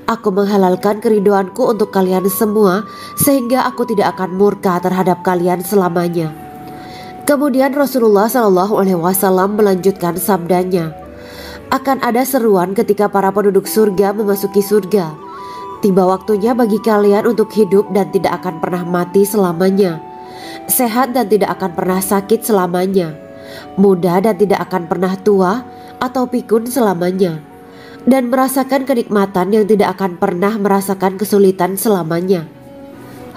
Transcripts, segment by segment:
Aku menghalalkan keriduanku untuk kalian semua, sehingga aku tidak akan murka terhadap kalian selamanya. Kemudian Rasulullah SAW melanjutkan sabdanya, akan ada seruan ketika para penduduk surga memasuki surga. Tiba waktunya bagi kalian untuk hidup dan tidak akan pernah mati selamanya, sehat dan tidak akan pernah sakit selamanya, muda dan tidak akan pernah tua atau pikun selamanya, dan merasakan kenikmatan yang tidak akan pernah merasakan kesulitan selamanya.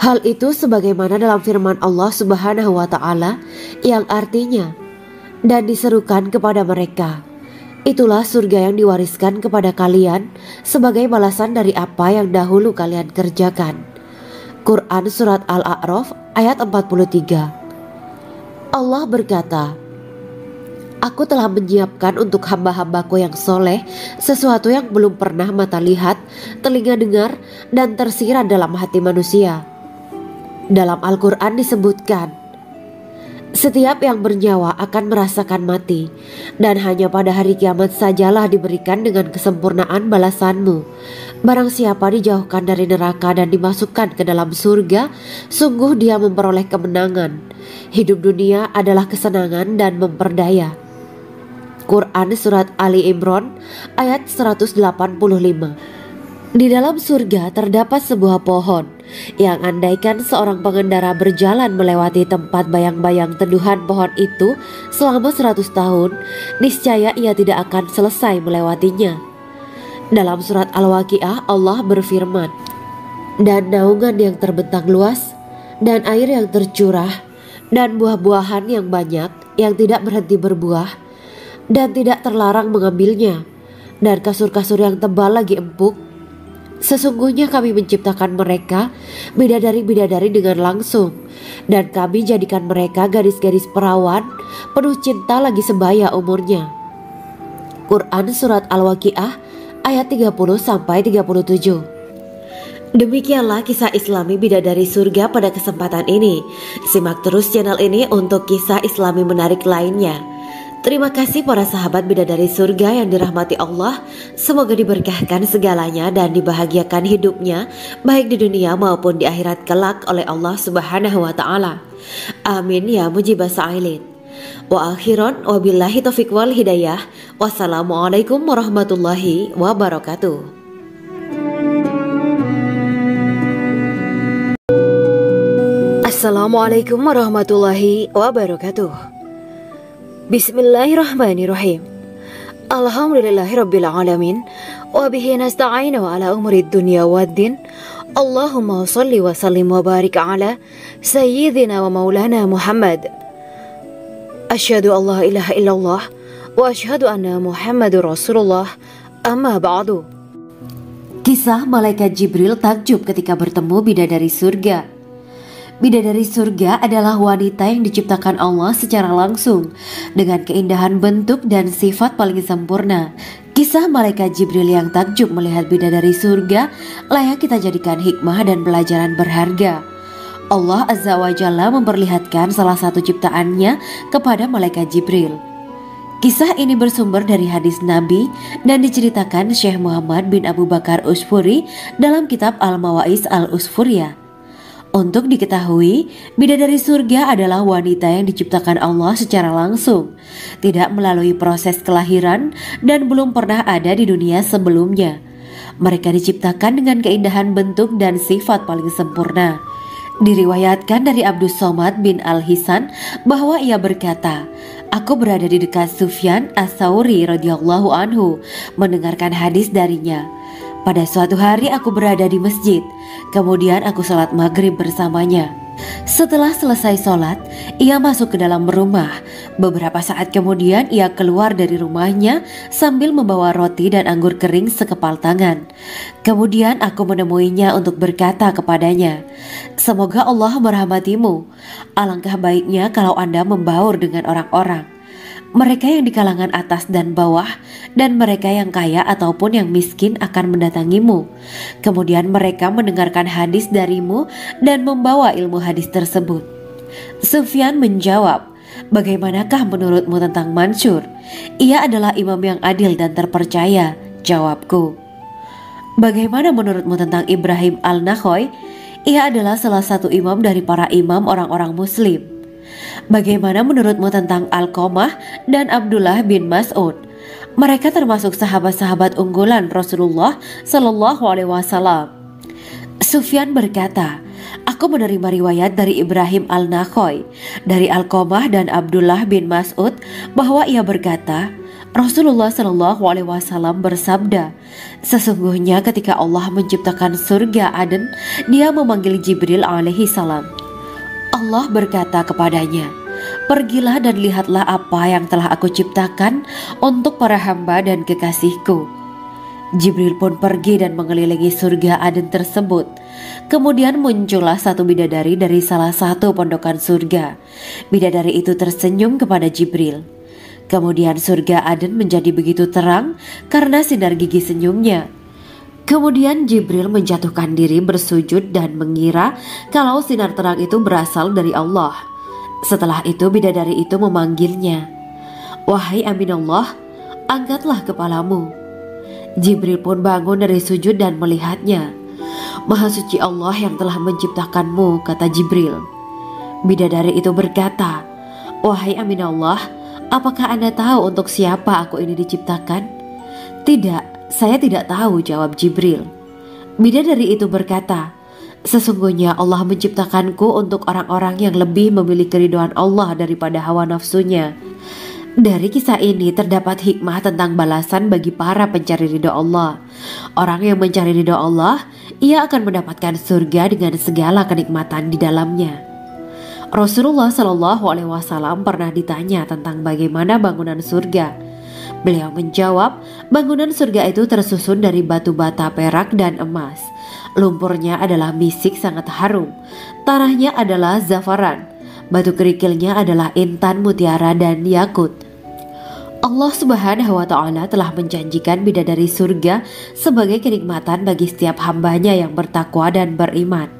Hal itu sebagaimana dalam firman Allah Subhanahu wa Ta'ala yang artinya, dan diserukan kepada mereka, itulah surga yang diwariskan kepada kalian sebagai balasan dari apa yang dahulu kalian kerjakan. Quran Surat Al-A'raf ayat 43. Allah berkata, aku telah menyiapkan untuk hamba-hambaku yang soleh sesuatu yang belum pernah mata lihat, telinga dengar, dan tersirat dalam hati manusia. Dalam Al-Quran disebutkan, setiap yang bernyawa akan merasakan mati, dan hanya pada hari kiamat sajalah diberikan dengan kesempurnaan balasanmu. Barang siapa dijauhkan dari neraka dan dimasukkan ke dalam surga, sungguh dia memperoleh kemenangan. Hidup dunia adalah kesenangan dan memperdaya. Quran Surat Ali Imran ayat 185. Di dalam surga terdapat sebuah pohon yang andaikan seorang pengendara berjalan melewati tempat bayang-bayang teduhan pohon itu selama 100 tahun, niscaya ia tidak akan selesai melewatinya. Dalam surat Al-Waqiah Allah berfirman, dan naungan yang terbentang luas, dan air yang tercurah, dan buah-buahan yang banyak yang tidak berhenti berbuah, dan tidak terlarang mengambilnya, dan kasur-kasur yang tebal lagi empuk. Sesungguhnya kami menciptakan mereka bidadari-bidadari dengan langsung, dan kami jadikan mereka gadis-gadis perawan penuh cinta lagi sebaya umurnya. Quran Surat Al-Waqiah ayat 30-37. Demikianlah kisah Islami bidadari surga pada kesempatan ini. Simak terus channel ini untuk kisah Islami menarik lainnya. Terima kasih para sahabat bidadari surga yang dirahmati Allah. Semoga diberkahkan segalanya dan dibahagiakan hidupnya, baik di dunia maupun di akhirat kelak oleh Allah Subhanahu wa Ta'ala. Amin ya mujibah sa'ilin. Wa akhiran wabillahi taufiq wal hidayah. Wassalamualaikum warahmatullahi wabarakatuh. Assalamualaikum warahmatullahi wabarakatuh. Bismillahirrahmanirrahim. Alhamdulillahirabbil alamin wa bihi nasta'inu ala umuri dunya waddin. Allahumma shalli wa sallim wa barik ala sayyidina wa maulana Muhammad. Asyhadu an la ilaha illallah wa asyhadu anna Muhammadur Rasulullah. Amma ba'du. Kisah malaikat Jibril takjub ketika bertemu bidadari surga. Bidadari surga adalah wanita yang diciptakan Allah secara langsung dengan keindahan bentuk dan sifat paling sempurna. Kisah malaikat Jibril yang takjub melihat bidadari surga layak kita jadikan hikmah dan pelajaran berharga. Allah Azza wa Jalla memperlihatkan salah satu ciptaannya kepada malaikat Jibril. Kisah ini bersumber dari hadis Nabi dan diceritakan Syekh Muhammad bin Abu Bakar Usfuri dalam kitab Al-Mawaiz Al-Usfuriyah. Untuk diketahui, bidadari surga adalah wanita yang diciptakan Allah secara langsung, tidak melalui proses kelahiran dan belum pernah ada di dunia sebelumnya. Mereka diciptakan dengan keindahan bentuk dan sifat paling sempurna. Diriwayatkan dari Abdus Somad bin Al-Hisan bahwa ia berkata, aku berada di dekat Sufyan As-Sauri radhiyallahu anhu mendengarkan hadis darinya. Pada suatu hari aku berada di masjid, kemudian aku sholat maghrib bersamanya. Setelah selesai sholat, ia masuk ke dalam rumah. Beberapa saat kemudian ia keluar dari rumahnya sambil membawa roti dan anggur kering sekepal tangan. Kemudian aku menemuinya untuk berkata kepadanya, semoga Allah merahmatimu. Alangkah baiknya kalau Anda membaur dengan orang-orang, mereka yang di kalangan atas dan bawah, dan mereka yang kaya ataupun yang miskin akan mendatangimu. Kemudian mereka mendengarkan hadis darimu dan membawa ilmu hadis tersebut. Sufyan menjawab, bagaimanakah menurutmu tentang Mansur? Ia adalah imam yang adil dan terpercaya, jawabku. Bagaimana menurutmu tentang Ibrahim Al-Nakhoy? Ia adalah salah satu imam dari para imam orang-orang muslim. Bagaimana menurutmu tentang Alqamah dan Abdullah bin Mas'ud? Mereka termasuk sahabat-sahabat unggulan Rasulullah Shallallahu Alaihi Wasallam. Sufyan berkata, aku menerima riwayat dari Ibrahim Al-Nakhoy, dari Alqamah dan Abdullah bin Mas'ud bahwa ia berkata, Rasulullah Shallallahu Alaihi Wasallam bersabda, sesungguhnya ketika Allah menciptakan surga Aden, Dia memanggil Jibril alaihi salam. Allah berkata kepadanya, pergilah dan lihatlah apa yang telah aku ciptakan untuk para hamba dan kekasihku. Jibril pun pergi dan mengelilingi surga Aden tersebut. Kemudian muncullah satu bidadari dari salah satu pondokan surga. Bidadari itu tersenyum kepada Jibril. Kemudian surga Aden menjadi begitu terang karena sinar gigi senyumnya. Kemudian Jibril menjatuhkan diri bersujud dan mengira kalau sinar terang itu berasal dari Allah. Setelah itu bidadari itu memanggilnya, wahai Aminullah, angkatlah kepalamu. Jibril pun bangun dari sujud dan melihatnya. Maha suci Allah yang telah menciptakanmu, kata Jibril. Bidadari itu berkata, wahai Aminullah, apakah Anda tahu untuk siapa aku ini diciptakan? Tidak, saya tidak tahu, jawab Jibril. Bidadari itu berkata, sesungguhnya Allah menciptakanku untuk orang-orang yang lebih memilih keridhaan Allah daripada hawa nafsunya. Dari kisah ini terdapat hikmah tentang balasan bagi para pencari ridho Allah. Orang yang mencari ridho Allah, ia akan mendapatkan surga dengan segala kenikmatan di dalamnya. Rasulullah Shallallahu Alaihi Wasallam pernah ditanya tentang bagaimana bangunan surga. Beliau menjawab, bangunan surga itu tersusun dari batu bata, perak, dan emas. Lumpurnya adalah misik sangat harum. Tanahnya adalah zafaran. Batu kerikilnya adalah intan, mutiara, dan yakut. Allah Subhanahu wa Ta'ala telah menjanjikan bidadari surga sebagai kenikmatan bagi setiap hambanya yang bertakwa dan beriman.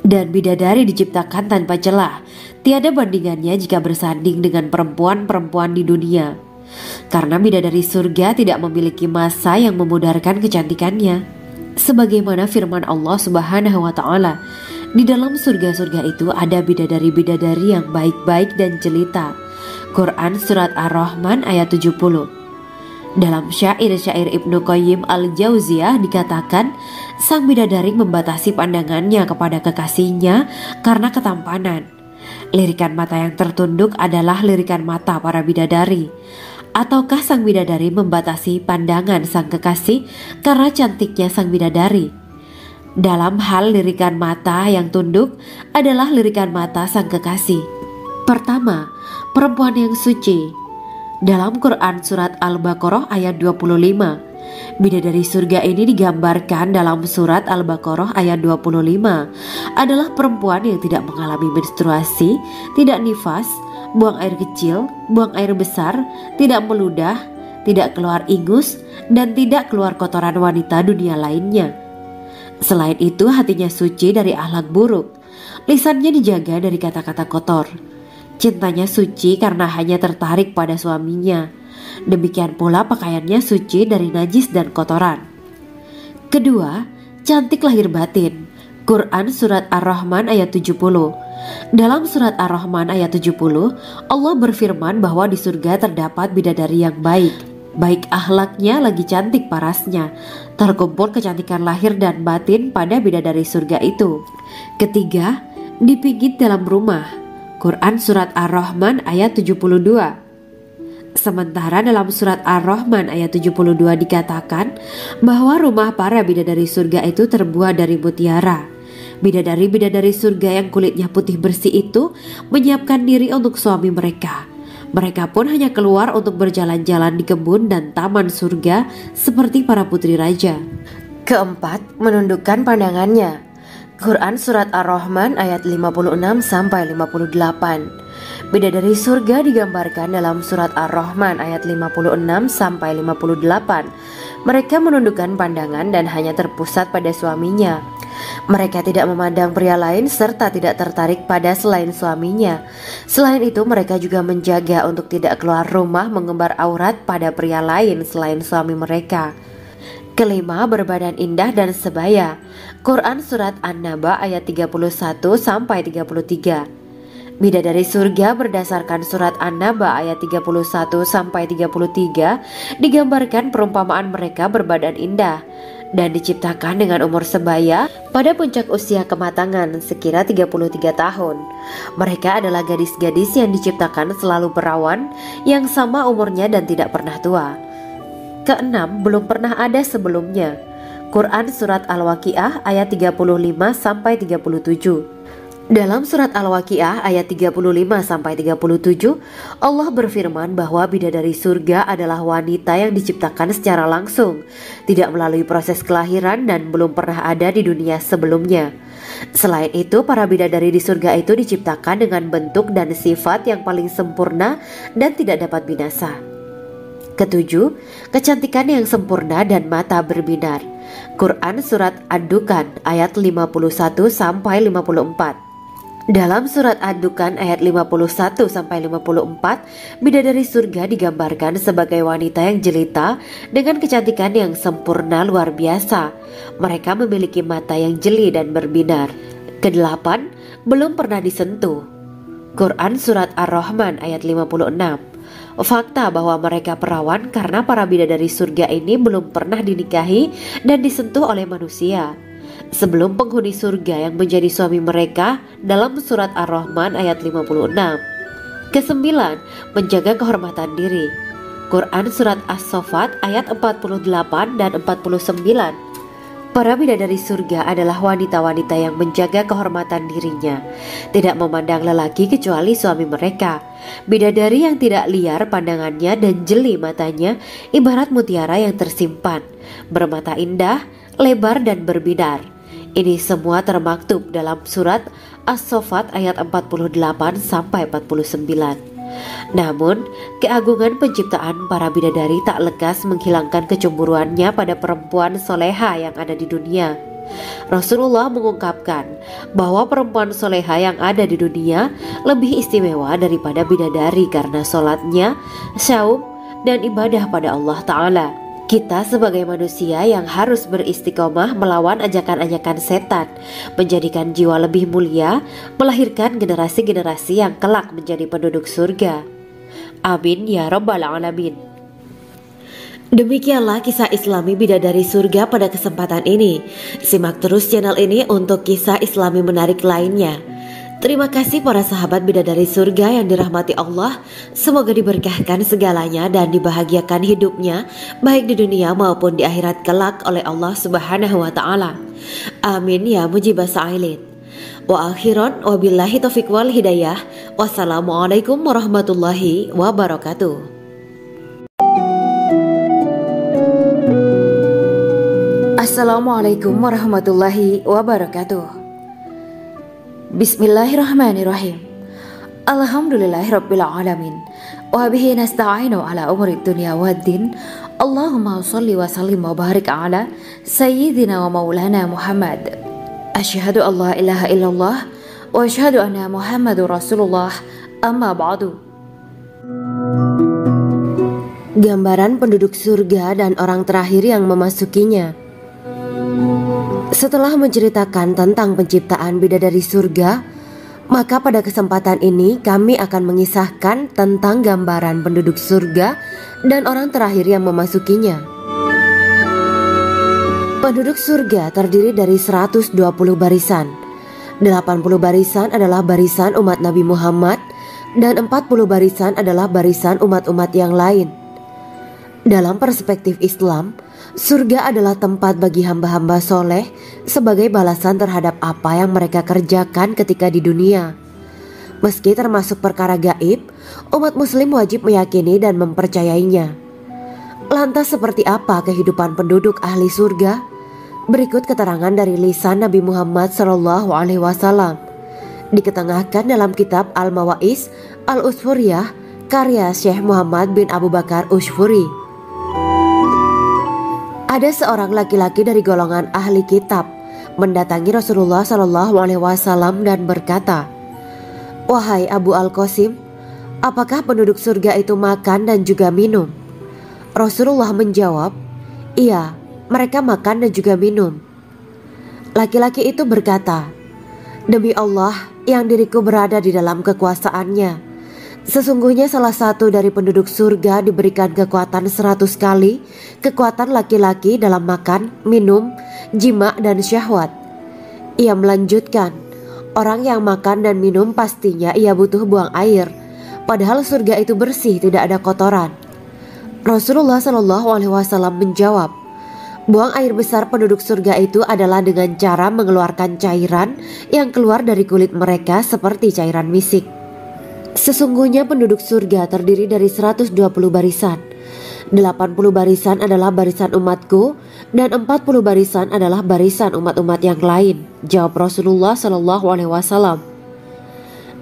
Dan bidadari diciptakan tanpa celah, tiada bandingannya jika bersanding dengan perempuan-perempuan di dunia. Karena bidadari surga tidak memiliki masa yang memudarkan kecantikannya. Sebagaimana firman Allah Subhanahu wa Ta'ala, di dalam surga-surga itu ada bidadari-bidadari yang baik-baik dan jelita. Quran Surat Ar-Rahman ayat 70. Dalam syair-syair Ibnu Qayyim Al-Jauziyah dikatakan, sang bidadari membatasi pandangannya kepada kekasihnya karena ketampanan. Lirikan mata yang tertunduk adalah lirikan mata para bidadari. Ataukah sang bidadari membatasi pandangan sang kekasih karena cantiknya sang bidadari? Dalam hal lirikan mata yang tunduk adalah lirikan mata sang kekasih. Pertama, perempuan yang suci. Dalam Quran Surat Al-Baqarah ayat 25, bidadari surga ini digambarkan dalam Surat Al-Baqarah ayat 25 adalah perempuan yang tidak mengalami menstruasi, tidak nifas, buang air kecil, buang air besar, tidak meludah, tidak keluar ingus, dan tidak keluar kotoran wanita dunia lainnya. Selain itu, hatinya suci dari akhlak buruk, lisannya dijaga dari kata-kata kotor. Cintanya suci karena hanya tertarik pada suaminya. Demikian pula pakaiannya suci dari najis dan kotoran. Kedua, cantik lahir batin. Quran Surat Ar-Rahman ayat 70. Dalam Surat Ar-Rahman ayat 70, Allah berfirman bahwa di surga terdapat bidadari yang baik. Baik akhlaknya lagi cantik parasnya. Terkumpul kecantikan lahir dan batin pada bidadari surga itu. Ketiga, dipijit dalam rumah. Quran Surat Ar-Rahman ayat 72. Sementara dalam Surat Ar-Rahman ayat 72 dikatakan bahwa rumah para bidadari surga itu terbuat dari mutiara. Bidadari-bidadari surga yang kulitnya putih bersih itu menyiapkan diri untuk suami mereka. Mereka pun hanya keluar untuk berjalan-jalan di kebun dan taman surga seperti para putri raja. Keempat, menundukkan pandangannya. Quran Surat Ar-Rahman ayat 56-58. Bidadari surga digambarkan dalam Surat Ar-Rahman ayat 56-58. Mereka menundukkan pandangan dan hanya terpusat pada suaminya. Mereka tidak memandang pria lain serta tidak tertarik pada selain suaminya. Selain itu, mereka juga menjaga untuk tidak keluar rumah mengembar aurat pada pria lain selain suami mereka. Kelima, berbadan indah dan sebaya. Quran Surat An-Naba ayat 31-33. Bidadari surga berdasarkan Surat An-Naba ayat 31-33 digambarkan perumpamaan mereka berbadan indah dan diciptakan dengan umur sebaya pada puncak usia kematangan sekira 33 tahun. Mereka adalah gadis-gadis yang diciptakan selalu perawan, yang sama umurnya dan tidak pernah tua. Keenam, belum pernah ada sebelumnya. Quran Surat Al-Waqiah ayat 35-37. Dalam surat Al-Waqiah ayat 35-37, Allah berfirman bahwa bidadari surga adalah wanita yang diciptakan secara langsung, tidak melalui proses kelahiran dan belum pernah ada di dunia sebelumnya. Selain itu, para bidadari di surga itu diciptakan dengan bentuk dan sifat yang paling sempurna dan tidak dapat binasa. Ketujuh, kecantikan yang sempurna dan mata berbinar. Quran Surat Ad-Dukhan ayat 51-54. Dalam surat Ad-Dukhan ayat 51-54, bidadari surga digambarkan sebagai wanita yang jelita dengan kecantikan yang sempurna luar biasa. Mereka memiliki mata yang jeli dan berbinar. Kedelapan, belum pernah disentuh. Quran Surat Ar-Rahman ayat 56. Fakta bahwa mereka perawan karena para bidadari surga ini belum pernah dinikahi dan disentuh oleh manusia sebelum penghuni surga yang menjadi suami mereka dalam surat Ar-Rahman ayat 56. Kesembilan, menjaga kehormatan diri. Quran Surat As-Saffat ayat 48 dan 49. Para bidadari surga adalah wanita-wanita yang menjaga kehormatan dirinya, tidak memandang lelaki kecuali suami mereka. Bidadari yang tidak liar pandangannya dan jeli matanya ibarat mutiara yang tersimpan, bermata indah, lebar dan berbinar. Ini semua termaktub dalam surat As-Saffat ayat 48-49. Namun, keagungan penciptaan para bidadari tak lekas menghilangkan kecemburuannya pada perempuan soleha yang ada di dunia. Rasulullah mengungkapkan bahwa perempuan soleha yang ada di dunia lebih istimewa daripada bidadari karena sholatnya, syaum, dan ibadah pada Allah Ta'ala. Kita sebagai manusia yang harus beristiqomah melawan ajakan-ajakan setan, menjadikan jiwa lebih mulia, melahirkan generasi-generasi yang kelak menjadi penduduk surga. Amin ya rabbal alamin. Demikianlah kisah Islami bidadari surga pada kesempatan ini. Simak terus channel ini untuk kisah Islami menarik lainnya. Terima kasih para sahabat bidadari surga yang dirahmati Allah. Semoga diberkahkan segalanya dan dibahagiakan hidupnya baik di dunia maupun di akhirat kelak oleh Allah Subhanahu wa Ta'ala. Amin ya mujibah sa'ilin. Wa akhiran wabillahi taufiq wal hidayah. Wassalamualaikum warahmatullahi wabarakatuh. Assalamualaikum warahmatullahi wabarakatuh. Bismillahirrahmanirrahim. Alhamdulillahirabbil alamin. Wa bihi nasta'inu ala umuri dunya waddin. Allahumma shalli wa sallim wa barik ala sayyidina wa maulana Muhammad. Asyhadu an la ilaha illallah wa asyhadu anna Muhammadur Rasulullah. Amma ba'du. Gambaran penduduk surga dan orang terakhir yang memasukinya. Setelah menceritakan tentang penciptaan bidadari surga, maka pada kesempatan ini kami akan mengisahkan tentang gambaran penduduk surga dan orang terakhir yang memasukinya. Penduduk surga terdiri dari 120 barisan. 80 barisan adalah barisan umat Nabi Muhammad dan 40 barisan adalah barisan umat-umat yang lain. Dalam perspektif Islam, surga adalah tempat bagi hamba-hamba soleh sebagai balasan terhadap apa yang mereka kerjakan ketika di dunia. Meski termasuk perkara gaib, umat muslim wajib meyakini dan mempercayainya. Lantas seperti apa kehidupan penduduk ahli surga? Berikut keterangan dari lisan Nabi Muhammad SAW, diketengahkan dalam kitab Al-Mawa'is Al-Usfuriyah karya Syekh Muhammad bin Abu Bakar Ushfuri. Ada seorang laki-laki dari golongan ahli kitab mendatangi Rasulullah SAW dan berkata, "Wahai Abu Al-Qasim, apakah penduduk surga itu makan dan juga minum?" Rasulullah menjawab, "Iya, mereka makan dan juga minum. Laki-laki itu berkata, "Demi Allah yang diriku berada di dalam kekuasaannya, sesungguhnya salah satu dari penduduk surga diberikan kekuatan 100 kali kekuatan laki-laki dalam makan, minum, jima dan syahwat." Ia melanjutkan, "Orang yang makan dan minum pastinya ia butuh buang air, padahal surga itu bersih, tidak ada kotoran." Rasulullah SAW menjawab, "Buang air besar penduduk surga itu adalah dengan cara mengeluarkan cairan yang keluar dari kulit mereka seperti cairan misik. Sesungguhnya penduduk surga terdiri dari 120 barisan. 80 barisan adalah barisan umatku dan 40 barisan adalah barisan umat-umat yang lain," jawab Rasulullah SAW.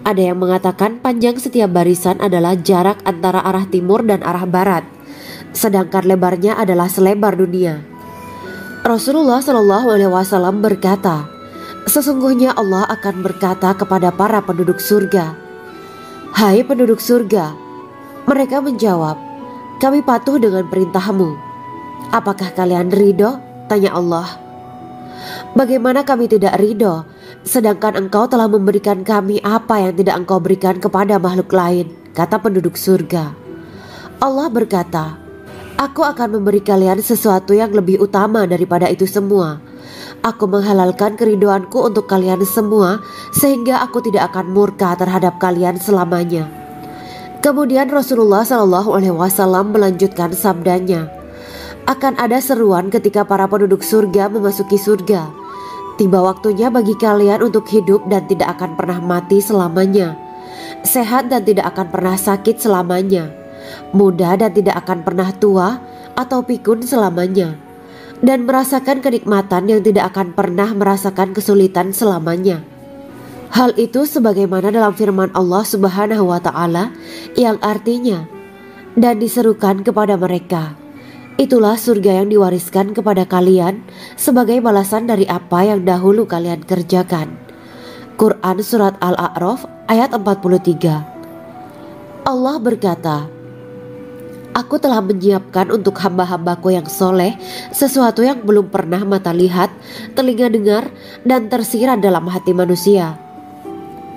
Ada yang mengatakan panjang setiap barisan adalah jarak antara arah timur dan arah barat, sedangkan lebarnya adalah selebar dunia. Rasulullah SAW berkata, "Sesungguhnya Allah akan berkata kepada para penduduk surga, 'Hai penduduk surga,' mereka menjawab, 'Kami patuh dengan perintahmu.' 'Apakah kalian ridho?' tanya Allah. 'Bagaimana kami tidak ridho, sedangkan engkau telah memberikan kami apa yang tidak engkau berikan kepada makhluk lain,' kata penduduk surga. Allah berkata, 'Aku akan memberi kalian sesuatu yang lebih utama daripada itu semua. Aku menghalalkan keridoanku untuk kalian semua sehingga aku tidak akan murka terhadap kalian selamanya.'" Kemudian Rasulullah SAW melanjutkan sabdanya, "Akan ada seruan ketika para penduduk surga memasuki surga. Tiba waktunya bagi kalian untuk hidup dan tidak akan pernah mati selamanya, sehat dan tidak akan pernah sakit selamanya, muda dan tidak akan pernah tua atau pikun selamanya, dan merasakan kenikmatan yang tidak akan pernah merasakan kesulitan selamanya." Hal itu sebagaimana dalam firman Allah Subhanahu wa Ta'ala yang artinya, "Dan diserukan kepada mereka, itulah surga yang diwariskan kepada kalian sebagai balasan dari apa yang dahulu kalian kerjakan." Quran Surat Al-A'raf ayat 43. Allah berkata, "Aku telah menyiapkan untuk hamba-hambaku yang soleh sesuatu yang belum pernah mata lihat, telinga dengar, dan tersirat dalam hati manusia."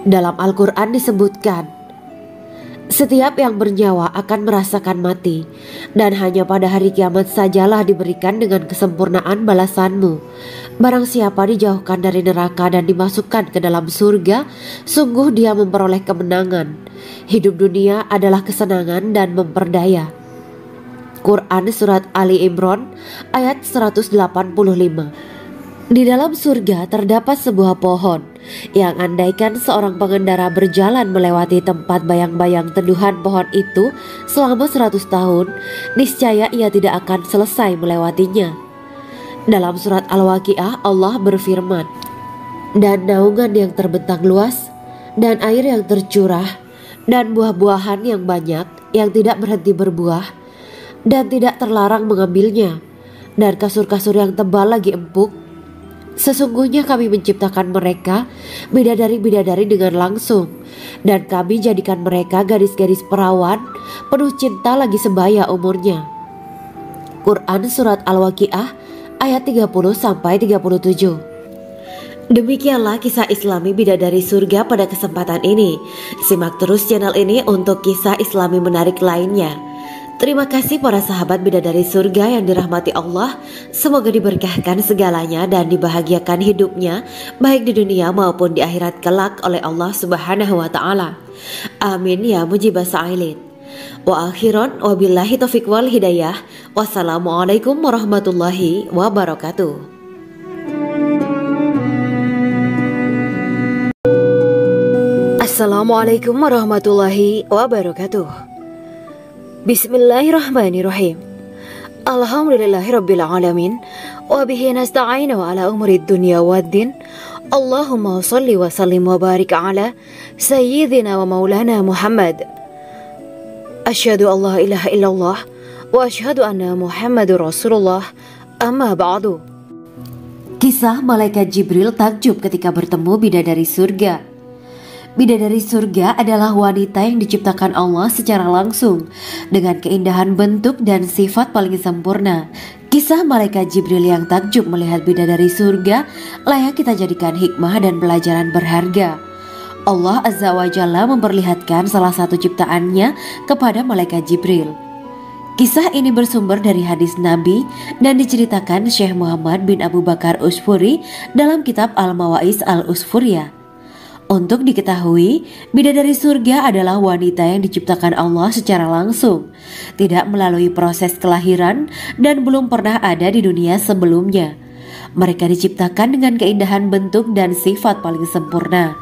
Dalam Al-Quran disebutkan, "Setiap yang bernyawa akan merasakan mati, dan hanya pada hari kiamat sajalah diberikan dengan kesempurnaan balasanmu. Barang siapa dijauhkan dari neraka dan dimasukkan ke dalam surga, sungguh dia memperoleh kemenangan. Hidup dunia adalah kesenangan dan memperdaya." Quran Surat Ali Imran ayat 185. Di dalam surga terdapat sebuah pohon yang andaikan seorang pengendara berjalan melewati tempat bayang-bayang teduhan pohon itu selama 100 tahun, niscaya ia tidak akan selesai melewatinya. Dalam surat Al-Waqiah Allah berfirman, "Dan naungan yang terbentang luas, dan air yang tercurah, dan buah-buahan yang banyak yang tidak berhenti berbuah, dan tidak terlarang mengambilnya, dan kasur-kasur yang tebal lagi empuk. Sesungguhnya kami menciptakan mereka bidadari-bidadari dengan langsung, dan kami jadikan mereka gadis-gadis perawan penuh cinta lagi sebaya umurnya." Quran Surat Al-Waqiah ayat 30-37. Demikianlah kisah Islami bidadari surga pada kesempatan ini. Simak terus channel ini untuk kisah Islami menarik lainnya. Terima kasih para sahabat bidadari surga yang dirahmati Allah. Semoga diberkahkan segalanya dan dibahagiakan hidupnya baik di dunia maupun di akhirat kelak oleh Allah Subhanahu wa Ta'ala. Amin ya mujibah sa'ilin. Wa akhiran wabillahi taufiq wal hidayah. Wassalamualaikum warahmatullahi wabarakatuh. Assalamualaikum warahmatullahi wabarakatuh. Bismillahirrahmanirrahim. Alhamdulillahirabbil alamin wa bihi nasta'inu ala umuri dunya waddin. Allahumma shalli wa sallim wa barik ala sayyidina wa maulana Muhammad. Asyhadu an la ilaha illallah wa asyhadu anna Muhammadur Rasulullah. Amma ba'du. Kisah malaikat Jibril takjub ketika bertemu bidadari surga. Bidadari surga adalah wanita yang diciptakan Allah secara langsung dengan keindahan bentuk dan sifat paling sempurna. Kisah malaikat Jibril yang takjub melihat bidadari surga layak kita jadikan hikmah dan pelajaran berharga. Allah Azza wa Jalla memperlihatkan salah satu ciptaannya kepada malaikat Jibril. Kisah ini bersumber dari hadis Nabi dan diceritakan Syekh Muhammad bin Abu Bakar Usfuri dalam kitab Al-Mawaiz Al-Usfuriyah. Untuk diketahui, bidadari surga adalah wanita yang diciptakan Allah secara langsung, tidak melalui proses kelahiran dan belum pernah ada di dunia sebelumnya. Mereka diciptakan dengan keindahan bentuk dan sifat paling sempurna.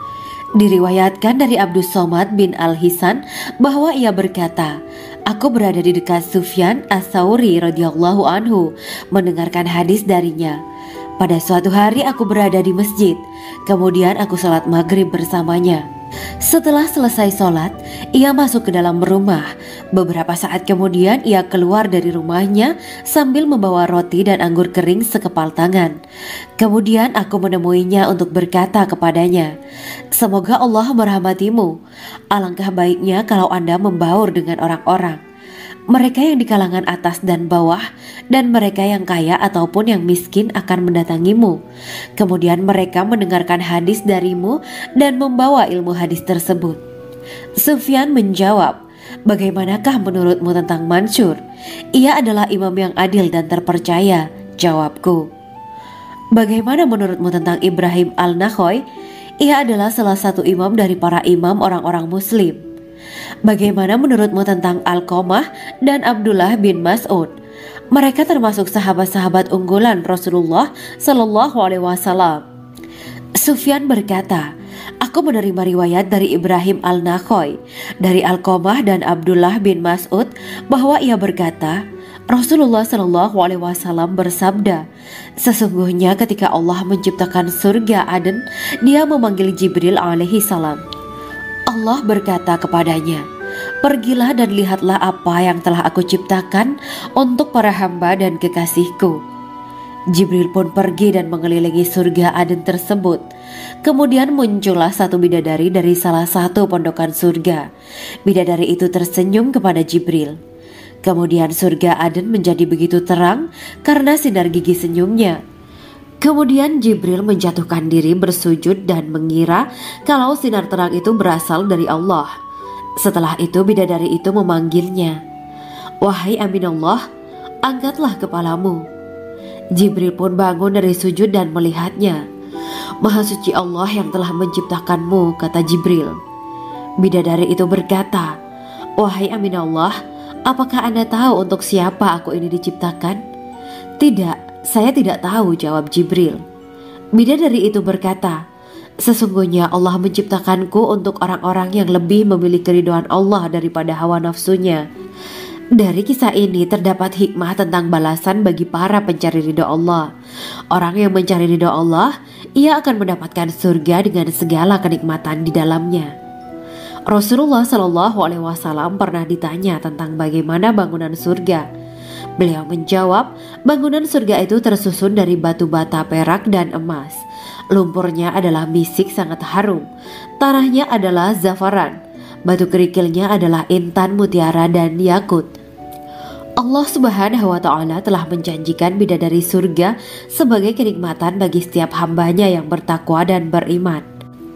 Diriwayatkan dari Abdus Somad bin Al-Hisan bahwa ia berkata, "Aku berada di dekat Sufyan As-Sauri radhiyallahu anhu mendengarkan hadis darinya. Pada suatu hari aku berada di masjid, kemudian aku sholat maghrib bersamanya. Setelah selesai sholat, ia masuk ke dalam rumah. Beberapa saat kemudian ia keluar dari rumahnya sambil membawa roti dan anggur kering sekepal tangan. Kemudian aku menemuinya untuk berkata kepadanya, 'Semoga Allah merahmatimu. Alangkah baiknya kalau Anda membaur dengan orang-orang. Mereka yang di kalangan atas dan bawah, dan mereka yang kaya ataupun yang miskin akan mendatangimu. Kemudian mereka mendengarkan hadis darimu dan membawa ilmu hadis tersebut.' Sufyan menjawab, 'Bagaimanakah menurutmu tentang Mansur? Ia adalah imam yang adil dan terpercaya.' Jawabku. 'Bagaimana menurutmu tentang Ibrahim Al-Nakhoy? Ia adalah salah satu imam dari para imam orang-orang muslim.' 'Bagaimana menurutmu tentang Alqamah dan Abdullah bin Mas'ud? Mereka termasuk sahabat-sahabat unggulan Rasulullah Shallallahu Alaihi Wasallam.' Sufyan berkata, 'Aku menerima riwayat dari Ibrahim Al-Nakhoy, dari Alqamah dan Abdullah bin Mas'ud bahwa ia berkata, Rasulullah Shallallahu Alaihi Wasallam bersabda, sesungguhnya ketika Allah menciptakan surga Aden, Dia memanggil Jibril alaihi salam. Allah berkata kepadanya, pergilah dan lihatlah apa yang telah aku ciptakan untuk para hamba dan kekasihku. Jibril pun pergi dan mengelilingi surga Aden tersebut. Kemudian muncullah satu bidadari dari salah satu pondokan surga. Bidadari itu tersenyum kepada Jibril. Kemudian surga Aden menjadi begitu terang karena sinar gigi senyumnya. Kemudian Jibril menjatuhkan diri bersujud dan mengira kalau sinar terang itu berasal dari Allah. Setelah itu bidadari itu memanggilnya, wahai Aminullah, angkatlah kepalamu. Jibril pun bangun dari sujud dan melihatnya. Maha suci Allah yang telah menciptakanmu, kata Jibril. Bidadari itu berkata, wahai Aminullah, apakah Anda tahu untuk siapa aku ini diciptakan? Tidak, saya tidak tahu, jawab Jibril. Bidadari itu berkata, sesungguhnya Allah menciptakanku untuk orang-orang yang lebih memilih keridhaan Allah daripada hawa nafsunya. Dari kisah ini terdapat hikmah tentang balasan bagi para pencari ridha Allah. Orang yang mencari ridha Allah, ia akan mendapatkan surga dengan segala kenikmatan di dalamnya. Rasulullah Shallallahu Alaihi Wasallam pernah ditanya tentang bagaimana bangunan surga. Beliau menjawab, bangunan surga itu tersusun dari batu bata, perak, dan emas. Lumpurnya adalah misik sangat harum. Tanahnya adalah zafaran. Batu kerikilnya adalah intan, mutiara, dan yakut. Allah Subhanahu wa Ta'ala telah menjanjikan bidadari surga sebagai kenikmatan bagi setiap hambanya yang bertakwa dan beriman.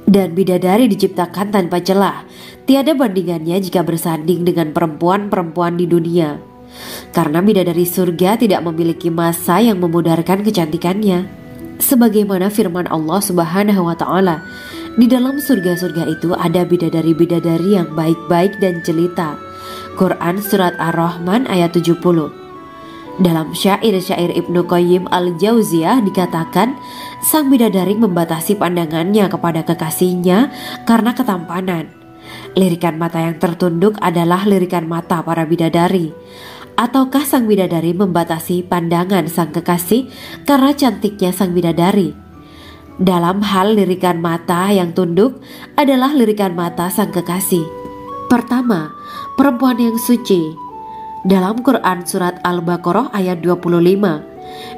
Dan bidadari diciptakan tanpa celah. Tiada bandingannya jika bersanding dengan perempuan-perempuan di dunia. Karena bidadari surga tidak memiliki masa yang memudarkan kecantikannya. Sebagaimana firman Allah Subhanahu wa Ta'ala, di dalam surga-surga itu ada bidadari-bidadari yang baik-baik dan jelita. Quran Surat Ar-Rahman ayat 70. Dalam syair-syair Ibnu Qayyim Al-Jauziyah dikatakan, sang bidadari membatasi pandangannya kepada kekasihnya karena ketampanan. Lirikan mata yang tertunduk adalah lirikan mata para bidadari. Ataukah sang bidadari membatasi pandangan sang kekasih karena cantiknya sang bidadari? Dalam hal lirikan mata yang tunduk adalah lirikan mata sang kekasih. Pertama, perempuan yang suci. Dalam Quran Surat Al-Baqarah ayat 25,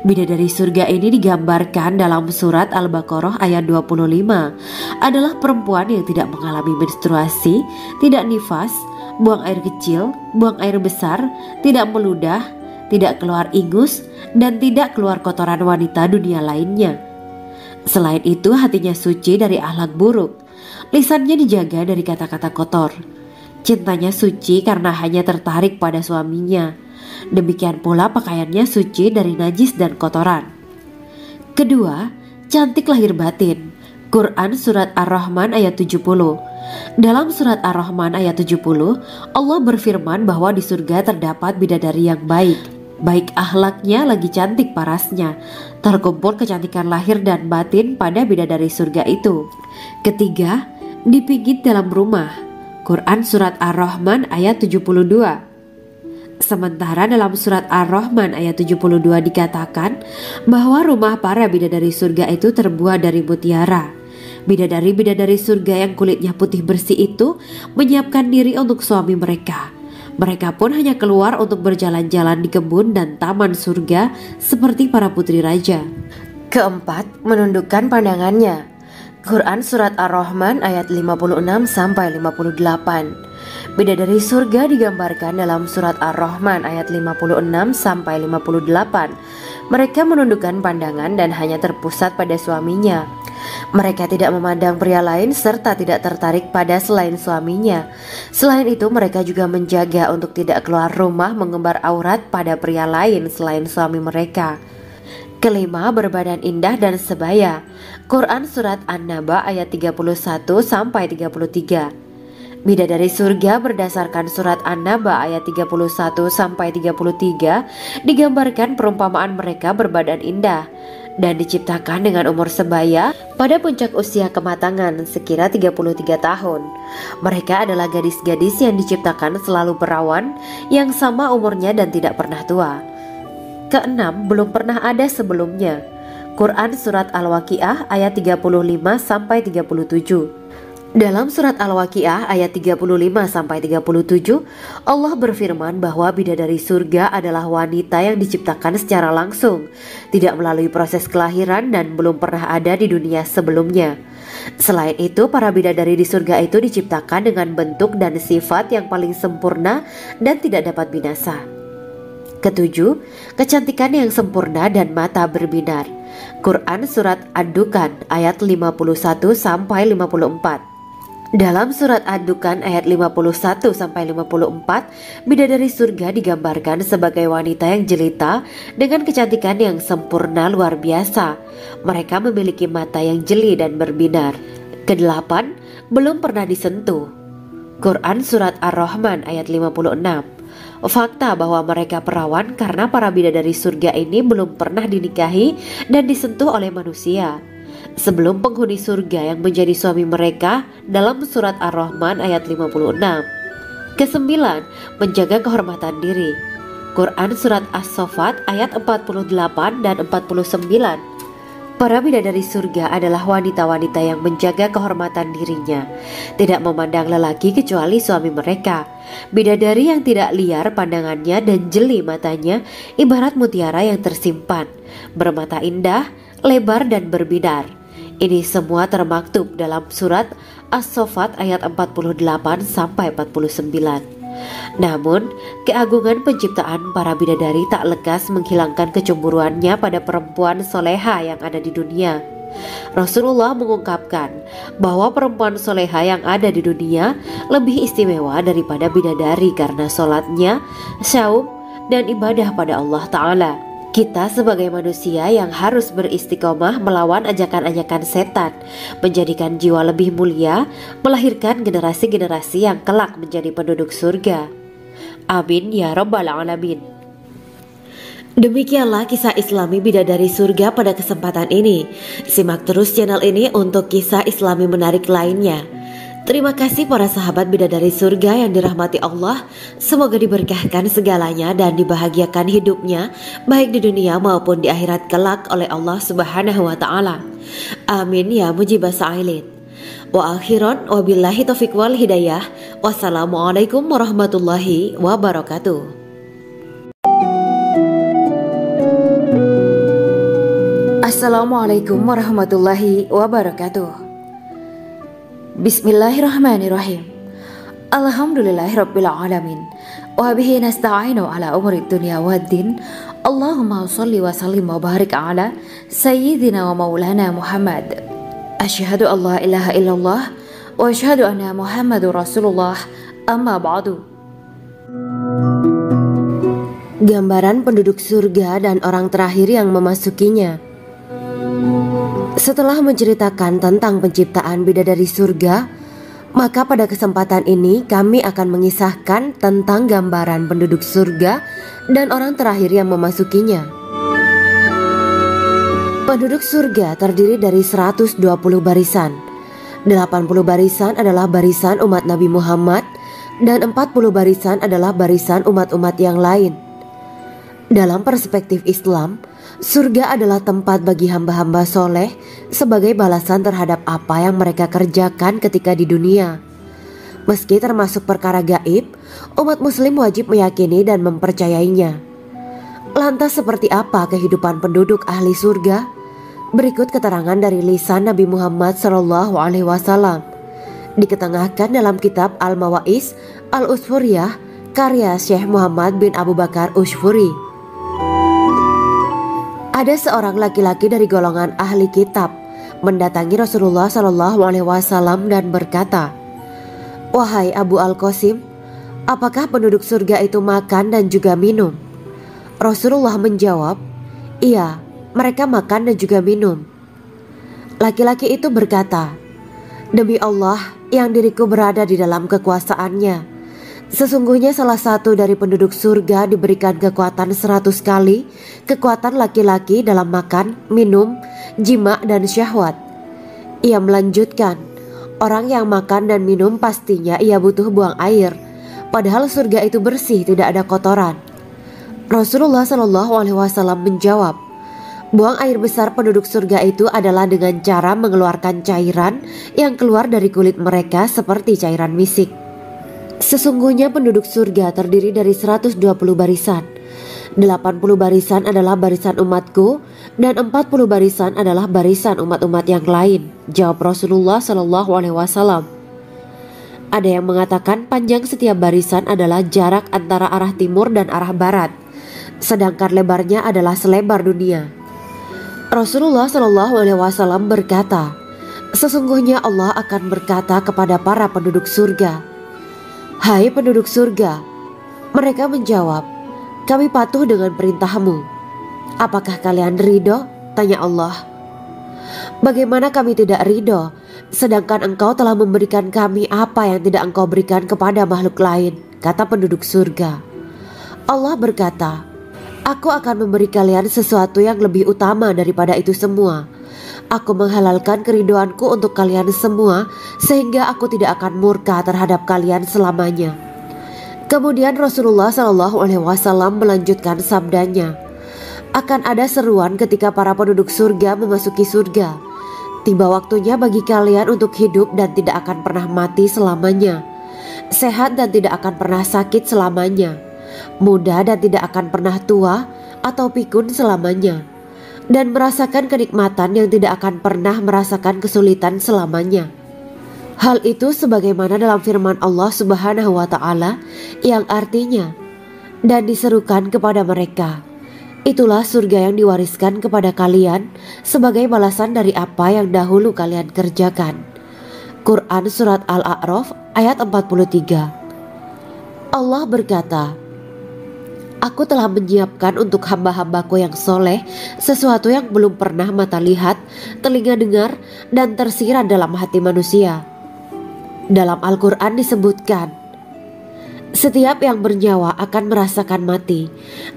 Bidadari surga ini digambarkan dalam surat Al-Baqarah ayat 25 adalah perempuan yang tidak mengalami menstruasi, tidak nifas, buang air kecil, buang air besar, tidak meludah, tidak keluar ingus, dan tidak keluar kotoran wanita dunia lainnya. Selain itu, hatinya suci dari akhlak buruk, lisannya dijaga dari kata-kata kotor. Cintanya suci karena hanya tertarik pada suaminya. Demikian pula pakaiannya suci dari najis dan kotoran. Kedua, cantik lahir batin. Quran Surat Ar-Rahman ayat 70. Dalam Surat Ar-Rahman ayat 70, Allah berfirman bahwa di surga terdapat bidadari yang baik. Baik akhlaknya lagi cantik parasnya. Terkumpul kecantikan lahir dan batin pada bidadari surga itu. Ketiga, dipijit dalam rumah. Quran Surat Ar-Rahman ayat 72. Sementara dalam Surat Ar-Rahman ayat 72 dikatakan bahwa rumah para bidadari surga itu terbuat dari mutiara. Bidadari-bidadari surga yang kulitnya putih bersih itu menyiapkan diri untuk suami mereka. Mereka pun hanya keluar untuk berjalan-jalan di kebun dan taman surga seperti para putri raja. Keempat, menundukkan pandangannya. Quran Surat Ar-Rahman ayat 56-58. Bidadari surga digambarkan dalam Surat Ar-Rahman ayat 56-58. Mereka menundukkan pandangan dan hanya terpusat pada suaminya. Mereka tidak memandang pria lain serta tidak tertarik pada selain suaminya. Selain itu, mereka juga menjaga untuk tidak keluar rumah mengembar aurat pada pria lain selain suami mereka. Kelima, berbadan indah dan sebaya. Quran Surat An-Naba ayat 31-33. Bidadari surga berdasarkan Surat An-Naba ayat 31-33 digambarkan perumpamaan mereka berbadan indah dan diciptakan dengan umur sebaya pada puncak usia kematangan sekira 33 tahun. Mereka adalah gadis-gadis yang diciptakan selalu perawan, yang sama umurnya dan tidak pernah tua. Keenam, belum pernah ada sebelumnya. Quran Surat Al-Waqiah ayat 35-37. Dalam Surat Al-Waqiah ayat 35-37, Allah berfirman bahwa bidadari surga adalah wanita yang diciptakan secara langsung, tidak melalui proses kelahiran dan belum pernah ada di dunia sebelumnya. Selain itu, para bidadari di surga itu diciptakan dengan bentuk dan sifat yang paling sempurna dan tidak dapat binasa. Ketujuh, kecantikan yang sempurna dan mata berbinar. Quran Surat Ad-Dukan ayat 51-54. Dalam Surat Ad-Dukan ayat 51-54, bidadari surga digambarkan sebagai wanita yang jelita dengan kecantikan yang sempurna luar biasa. Mereka memiliki mata yang jeli dan berbinar. Kedelapan, belum pernah disentuh. Quran Surat Ar-Rahman ayat 56. Fakta bahwa mereka perawan karena para bidadari surga ini belum pernah dinikahi dan disentuh oleh manusia sebelum penghuni surga yang menjadi suami mereka dalam Surat Ar-Rahman ayat 56. Kesembilan, menjaga kehormatan diri. Quran Surat As-Saffat ayat 48 dan 49. Para bidadari surga adalah wanita-wanita yang menjaga kehormatan dirinya, tidak memandang lelaki kecuali suami mereka. Bidadari yang tidak liar pandangannya dan jeli matanya ibarat mutiara yang tersimpan, bermata indah, lebar dan berbinar. Ini semua termaktub dalam Surat As-Saffat ayat 48-49. Namun, keagungan penciptaan para bidadari tak lekas menghilangkan kecemburuannya pada perempuan soleha yang ada di dunia. Rasulullah mengungkapkan bahwa perempuan soleha yang ada di dunia lebih istimewa daripada bidadari karena sholatnya, syaum, dan ibadah pada Allah Ta'ala. Kita sebagai manusia yang harus beristiqomah melawan ajakan-ajakan setan, menjadikan jiwa lebih mulia, melahirkan generasi-generasi yang kelak menjadi penduduk surga. Amin ya rabbal alamin. Demikianlah kisah Islami bidadari surga pada kesempatan ini. Simak terus channel ini untuk kisah Islami menarik lainnya. Terima kasih para sahabat bidadari surga yang dirahmati Allah. Semoga diberkahkan segalanya dan dibahagiakan hidupnya baik di dunia maupun di akhirat kelak oleh Allah Subhanahu wa taala. Amin ya mujibas sa'ilin. Wa akhiran wabillahi taufiq wal hidayah. Wassalamualaikum warahmatullahi wabarakatuh. Assalamualaikum warahmatullahi wabarakatuh. Bismillahirrahmanirrahim. Alhamdulillahirabbil alamin. Wa bihi nasta'inu ala umuri dunya waddin. Allahumma shalli wa sallim wa barik ala sayyidina wa maulana Muhammad. Asyhadu an la ilaha illallah wa asyhadu anna Muhammadur Rasulullah. Amma ba'du. Gambaran penduduk surga dan orang terakhir yang memasukinya. Setelah menceritakan tentang penciptaan bidadari surga, maka pada kesempatan ini kami akan mengisahkan tentang gambaran penduduk surga dan orang terakhir yang memasukinya. Penduduk surga terdiri dari 120 barisan. 80 barisan adalah barisan umat Nabi Muhammad dan 40 barisan adalah barisan umat-umat yang lain. Dalam perspektif Islam, surga adalah tempat bagi hamba-hamba soleh sebagai balasan terhadap apa yang mereka kerjakan ketika di dunia. Meski termasuk perkara gaib, umat muslim wajib meyakini dan mempercayainya. Lantas seperti apa kehidupan penduduk ahli surga? Berikut keterangan dari lisan Nabi Muhammad SAW, diketengahkan dalam kitab Al-Mawa'is Al-Usfuriyah karya Syekh Muhammad bin Abu Bakar Ushfuri. Ada seorang laki-laki dari golongan ahli kitab mendatangi Rasulullah SAW dan berkata, "Wahai Abu Al-Qasim, apakah penduduk surga itu makan dan juga minum?" Rasulullah menjawab, "Iya, mereka makan dan juga minum." Laki-laki itu berkata, "Demi Allah yang diriku berada di dalam kekuasaannya, sesungguhnya salah satu dari penduduk surga diberikan kekuatan 100 kali kekuatan laki-laki dalam makan, minum, jima, dan syahwat." Ia melanjutkan, "Orang yang makan dan minum pastinya ia butuh buang air, padahal surga itu bersih, tidak ada kotoran." Rasulullah SAW menjawab, "Buang air besar penduduk surga itu adalah dengan cara mengeluarkan cairan yang keluar dari kulit mereka seperti cairan misik." Sesungguhnya penduduk surga terdiri dari 120 barisan. 80 barisan adalah barisan umatku dan 40 barisan adalah barisan umat-umat yang lain, jawab Rasulullah SAW. Ada yang mengatakan panjang setiap barisan adalah jarak antara arah timur dan arah barat, sedangkan lebarnya adalah selebar dunia. Rasulullah SAW berkata, "Sesungguhnya Allah akan berkata kepada para penduduk surga, 'Hai penduduk surga,' mereka menjawab, 'Kami patuh dengan perintahmu.' 'Apakah kalian ridho?' tanya Allah. 'Bagaimana kami tidak ridho, sedangkan engkau telah memberikan kami apa yang tidak engkau berikan kepada makhluk lain,' kata penduduk surga. Allah berkata, 'Aku akan memberi kalian sesuatu yang lebih utama daripada itu semua. Aku menghalalkan keridoanku untuk kalian semua sehingga aku tidak akan murka terhadap kalian selamanya.'" Kemudian Rasulullah SAW melanjutkan sabdanya, "Akan ada seruan ketika para penduduk surga memasuki surga. Tiba waktunya bagi kalian untuk hidup dan tidak akan pernah mati selamanya, sehat dan tidak akan pernah sakit selamanya, muda dan tidak akan pernah tua atau pikun selamanya, dan merasakan kenikmatan yang tidak akan pernah merasakan kesulitan selamanya." Hal itu sebagaimana dalam firman Allah Subhanahu wa Ta'ala yang artinya, "Dan diserukan kepada mereka, itulah surga yang diwariskan kepada kalian sebagai balasan dari apa yang dahulu kalian kerjakan." Quran Surat Al-A'raf ayat 43. Allah berkata, "Aku telah menyiapkan untuk hamba-hambaku yang soleh sesuatu yang belum pernah mata lihat, telinga dengar, dan tersirat dalam hati manusia." Dalam Al-Quran disebutkan, "Setiap yang bernyawa akan merasakan mati,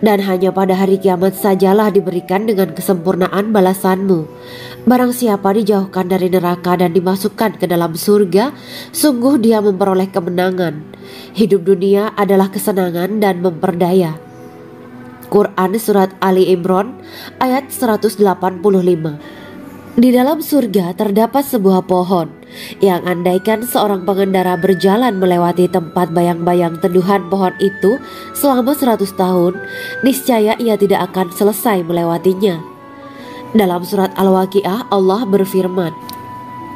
dan hanya pada hari kiamat sajalah diberikan dengan kesempurnaan balasanmu. Barang siapa dijauhkan dari neraka dan dimasukkan ke dalam surga, sungguh dia memperoleh kemenangan. Hidup dunia adalah kesenangan dan memperdaya." Quran Surat Ali Imran ayat 185. Di dalam surga terdapat sebuah pohon yang andaikan seorang pengendara berjalan melewati tempat bayang-bayang teduhan pohon itu selama 100 tahun, niscaya ia tidak akan selesai melewatinya. Dalam surat Al-Waqiah Allah berfirman,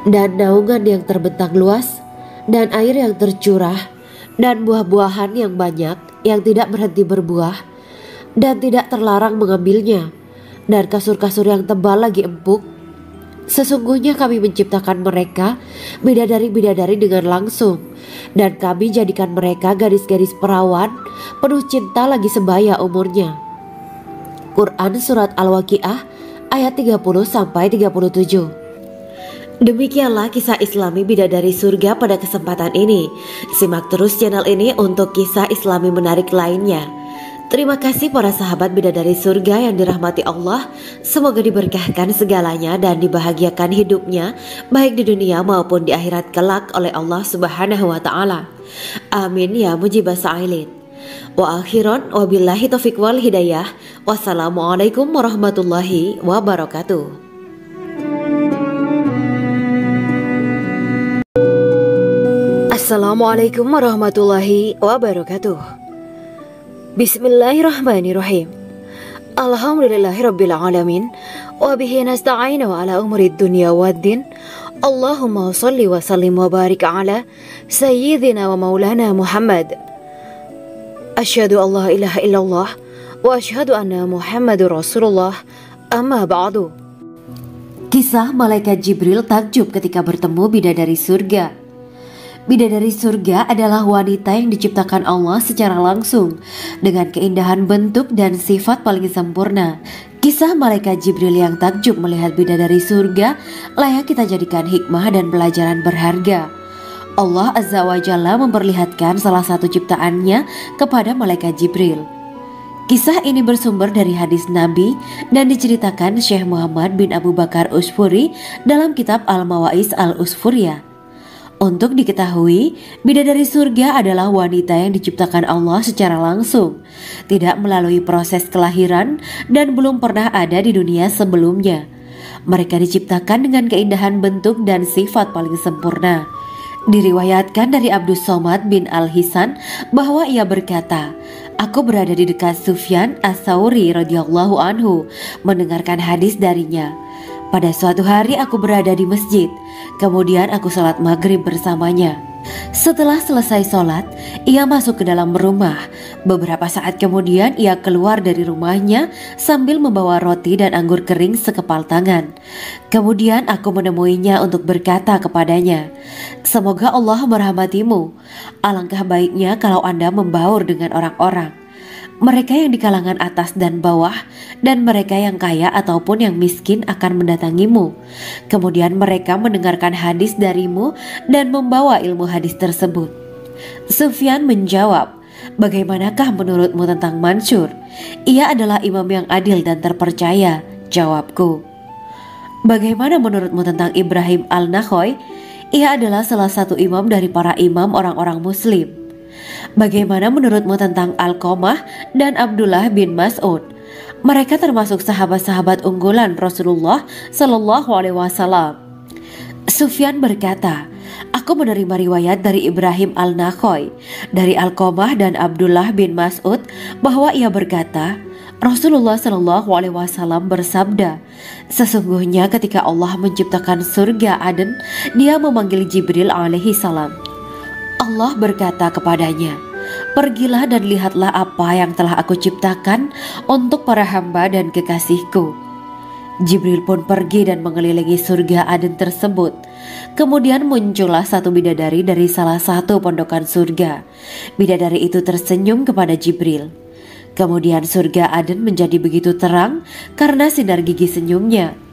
dan naungan yang terbentang luas, dan air yang tercurah, dan buah-buahan yang banyak yang tidak berhenti berbuah, dan tidak terlarang mengambilnya, dan kasur-kasur yang tebal lagi empuk. Sesungguhnya kami menciptakan mereka bidadari-bidadari dengan langsung, dan kami jadikan mereka gadis-gadis perawan penuh cinta lagi sebaya umurnya. Quran Surat Al-Waqiah ayat 30-37. Demikianlah kisah Islami bidadari surga pada kesempatan ini. Simak terus channel ini untuk kisah Islami menarik lainnya. Terima kasih para sahabat bidadari surga yang dirahmati Allah. Semoga diberkahkan segalanya dan dibahagiakan hidupnya baik di dunia maupun di akhirat kelak oleh Allah Subhanahu wa taala. Amin ya mujibas sa'ilin. Wa akhiran wabillahi taufiq wal hidayah. Wassalamualaikum warahmatullahi wabarakatuh. Assalamualaikum warahmatullahi wabarakatuh. Bismillahirrahmanirrahim. Alhamdulillahirabbil alamin wa bihi nasta'inu ala umuri dunya waddin. Allahumma shalli wa sallim wa barik ala sayyidina wa maulana Muhammad. Asyhadu an la ilaha illallah wa asyhadu anna Muhammadur Rasulullah. Amma ba'du. Kisah malaikat Jibril takjub ketika bertemu bidadari surga. Bidadari surga adalah wanita yang diciptakan Allah secara langsung dengan keindahan bentuk dan sifat paling sempurna. Kisah malaikat Jibril yang takjub melihat bidadari surga layak kita jadikan hikmah dan pelajaran berharga. Allah Azza wa Jalla memperlihatkan salah satu ciptaannya kepada malaikat Jibril. Kisah ini bersumber dari hadis Nabi dan diceritakan Syekh Muhammad bin Abu Bakar Usfuri dalam kitab Al-Mawaiz Al-Usfuriyah. Untuk diketahui, bidadari surga adalah wanita yang diciptakan Allah secara langsung, tidak melalui proses kelahiran dan belum pernah ada di dunia sebelumnya. Mereka diciptakan dengan keindahan bentuk dan sifat paling sempurna. Diriwayatkan dari Abdus Somad bin Al-Hisan bahwa ia berkata, aku berada di dekat Sufyan As-Tsauri radhiyallahu anhu mendengarkan hadis darinya. Pada suatu hari aku berada di masjid, kemudian aku sholat maghrib bersamanya. Setelah selesai sholat, ia masuk ke dalam rumah. Beberapa saat kemudian ia keluar dari rumahnya sambil membawa roti dan anggur kering sekepal tangan. Kemudian aku menemuinya untuk berkata kepadanya, semoga Allah merahmatimu. Alangkah baiknya kalau Anda membaur dengan orang-orang, mereka yang di kalangan atas dan bawah, dan mereka yang kaya ataupun yang miskin akan mendatangimu. Kemudian mereka mendengarkan hadis darimu dan membawa ilmu hadis tersebut. Sufyan menjawab, bagaimanakah menurutmu tentang Mansur? Ia adalah imam yang adil dan terpercaya. Jawabku. Bagaimana menurutmu tentang Ibrahim Al-Nakhoy? Ia adalah salah satu imam dari para imam orang-orang muslim. Bagaimana menurutmu tentang Alqamah dan Abdullah bin Mas'ud? Mereka termasuk sahabat-sahabat unggulan Rasulullah Sallallahu Alaihi Wasallam. Sufyan berkata, aku menerima riwayat dari Ibrahim Al-Nakhoy, dari Alqamah dan Abdullah bin Mas'ud bahwa ia berkata, Rasulullah Sallallahu Alaihi Wasallam bersabda, sesungguhnya ketika Allah menciptakan surga Aden, Dia memanggil Jibril alaihi salam. Allah berkata kepadanya, pergilah dan lihatlah apa yang telah aku ciptakan untuk para hamba dan kekasihku. Jibril pun pergi dan mengelilingi surga Aden tersebut. Kemudian muncullah satu bidadari dari salah satu pondokan surga. Bidadari itu tersenyum kepada Jibril. Kemudian surga Aden menjadi begitu terang karena sinar gigi senyumnya.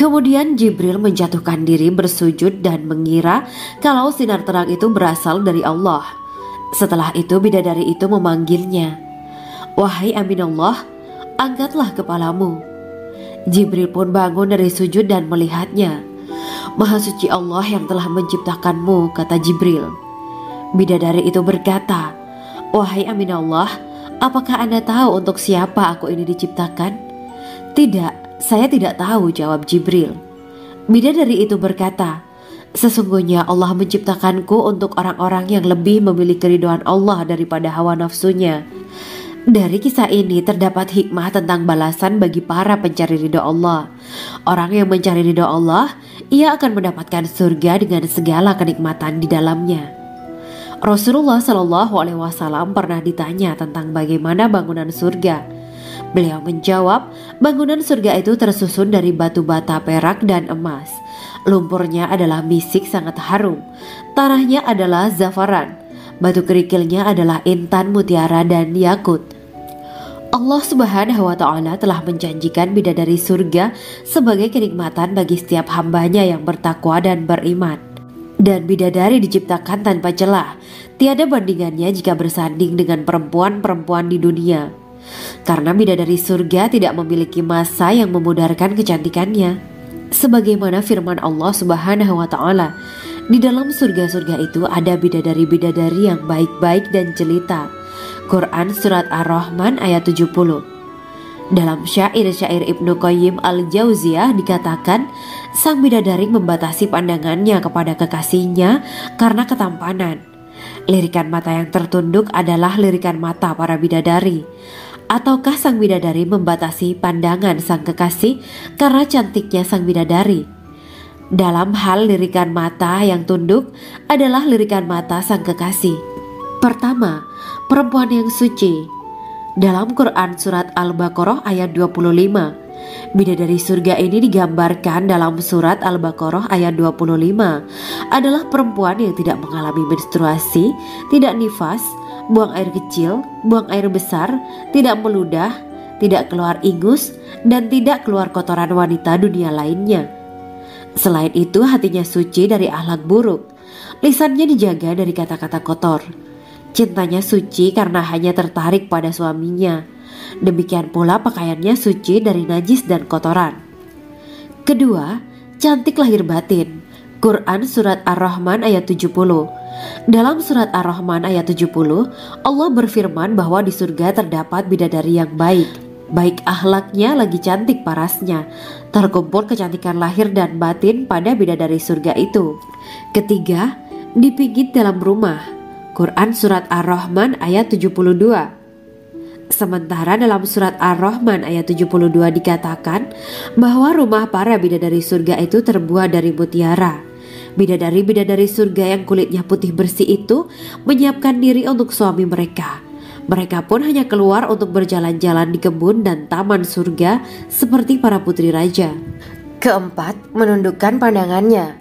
Kemudian Jibril menjatuhkan diri bersujud dan mengira kalau sinar terang itu berasal dari Allah. Setelah itu bidadari itu memanggilnya, wahai Aminullah, angkatlah kepalamu. Jibril pun bangun dari sujud dan melihatnya. Maha suci Allah yang telah menciptakanmu, kata Jibril. Bidadari itu berkata, wahai Aminullah, apakah Anda tahu untuk siapa aku ini diciptakan? Tidak, saya tidak tahu, jawab Jibril. Bidadari itu berkata, sesungguhnya Allah menciptakanku untuk orang-orang yang lebih memilih keridhaan Allah daripada hawa nafsunya. Dari kisah ini terdapat hikmah tentang balasan bagi para pencari ridho Allah. Orang yang mencari ridho Allah, ia akan mendapatkan surga dengan segala kenikmatan di dalamnya. Rasulullah Shallallahu Alaihi Wasallam pernah ditanya tentang bagaimana bangunan surga. Beliau menjawab, bangunan surga itu tersusun dari batu bata, perak, dan emas. Lumpurnya adalah misik sangat harum, tanahnya adalah zafaran, batu kerikilnya adalah intan, mutiara, dan yakut. Allah Subhanahu wa Ta'ala telah menjanjikan bidadari surga sebagai kenikmatan bagi setiap hambanya yang bertakwa dan beriman. Dan bidadari diciptakan tanpa celah, tiada bandingannya jika bersanding dengan perempuan-perempuan di dunia. Karena bidadari surga tidak memiliki masa yang memudarkan kecantikannya. Sebagaimana firman Allah Subhanahu wa Ta'ala, di dalam surga-surga itu ada bidadari-bidadari yang baik-baik dan jelita. Quran Surat Ar-Rahman ayat 70. Dalam syair-syair Ibnu Qayyim Al-Jauziyah dikatakan, sang bidadari membatasi pandangannya kepada kekasihnya karena ketampanan. Lirikan mata yang tertunduk adalah lirikan mata para bidadari. Ataukah sang bidadari membatasi pandangan sang kekasih karena cantiknya sang bidadari? Dalam hal lirikan mata yang tunduk adalah lirikan mata sang kekasih. Pertama, perempuan yang suci. Dalam Quran Surat Al-Baqarah ayat 25, bidadari surga ini digambarkan dalam Surat Al-Baqarah ayat 25 adalah perempuan yang tidak mengalami menstruasi, tidak nifas, buang air kecil, buang air besar, tidak meludah, tidak keluar ingus, dan tidak keluar kotoran wanita dunia lainnya. Selain itu, hatinya suci dari akhlak buruk, lisannya dijaga dari kata-kata kotor. Cintanya suci karena hanya tertarik pada suaminya. Demikian pula pakaiannya suci dari najis dan kotoran. Kedua, cantik lahir batin. Quran Surat Ar-Rahman ayat 70. Dalam Surat Ar-Rahman ayat 70, Allah berfirman bahwa di surga terdapat bidadari yang baik. Baik akhlaknya lagi cantik parasnya. Terkumpul kecantikan lahir dan batin pada bidadari surga itu. Ketiga, dipijit dalam rumah. Quran Surat Ar-Rahman ayat 72. Sementara dalam Surat Ar-Rahman ayat 72 dikatakan bahwa rumah para bidadari surga itu terbuat dari mutiara. Bidadari-bidadari surga yang kulitnya putih bersih itu menyiapkan diri untuk suami mereka. Mereka pun hanya keluar untuk berjalan-jalan di kebun dan taman surga seperti para putri raja. Keempat, menundukkan pandangannya.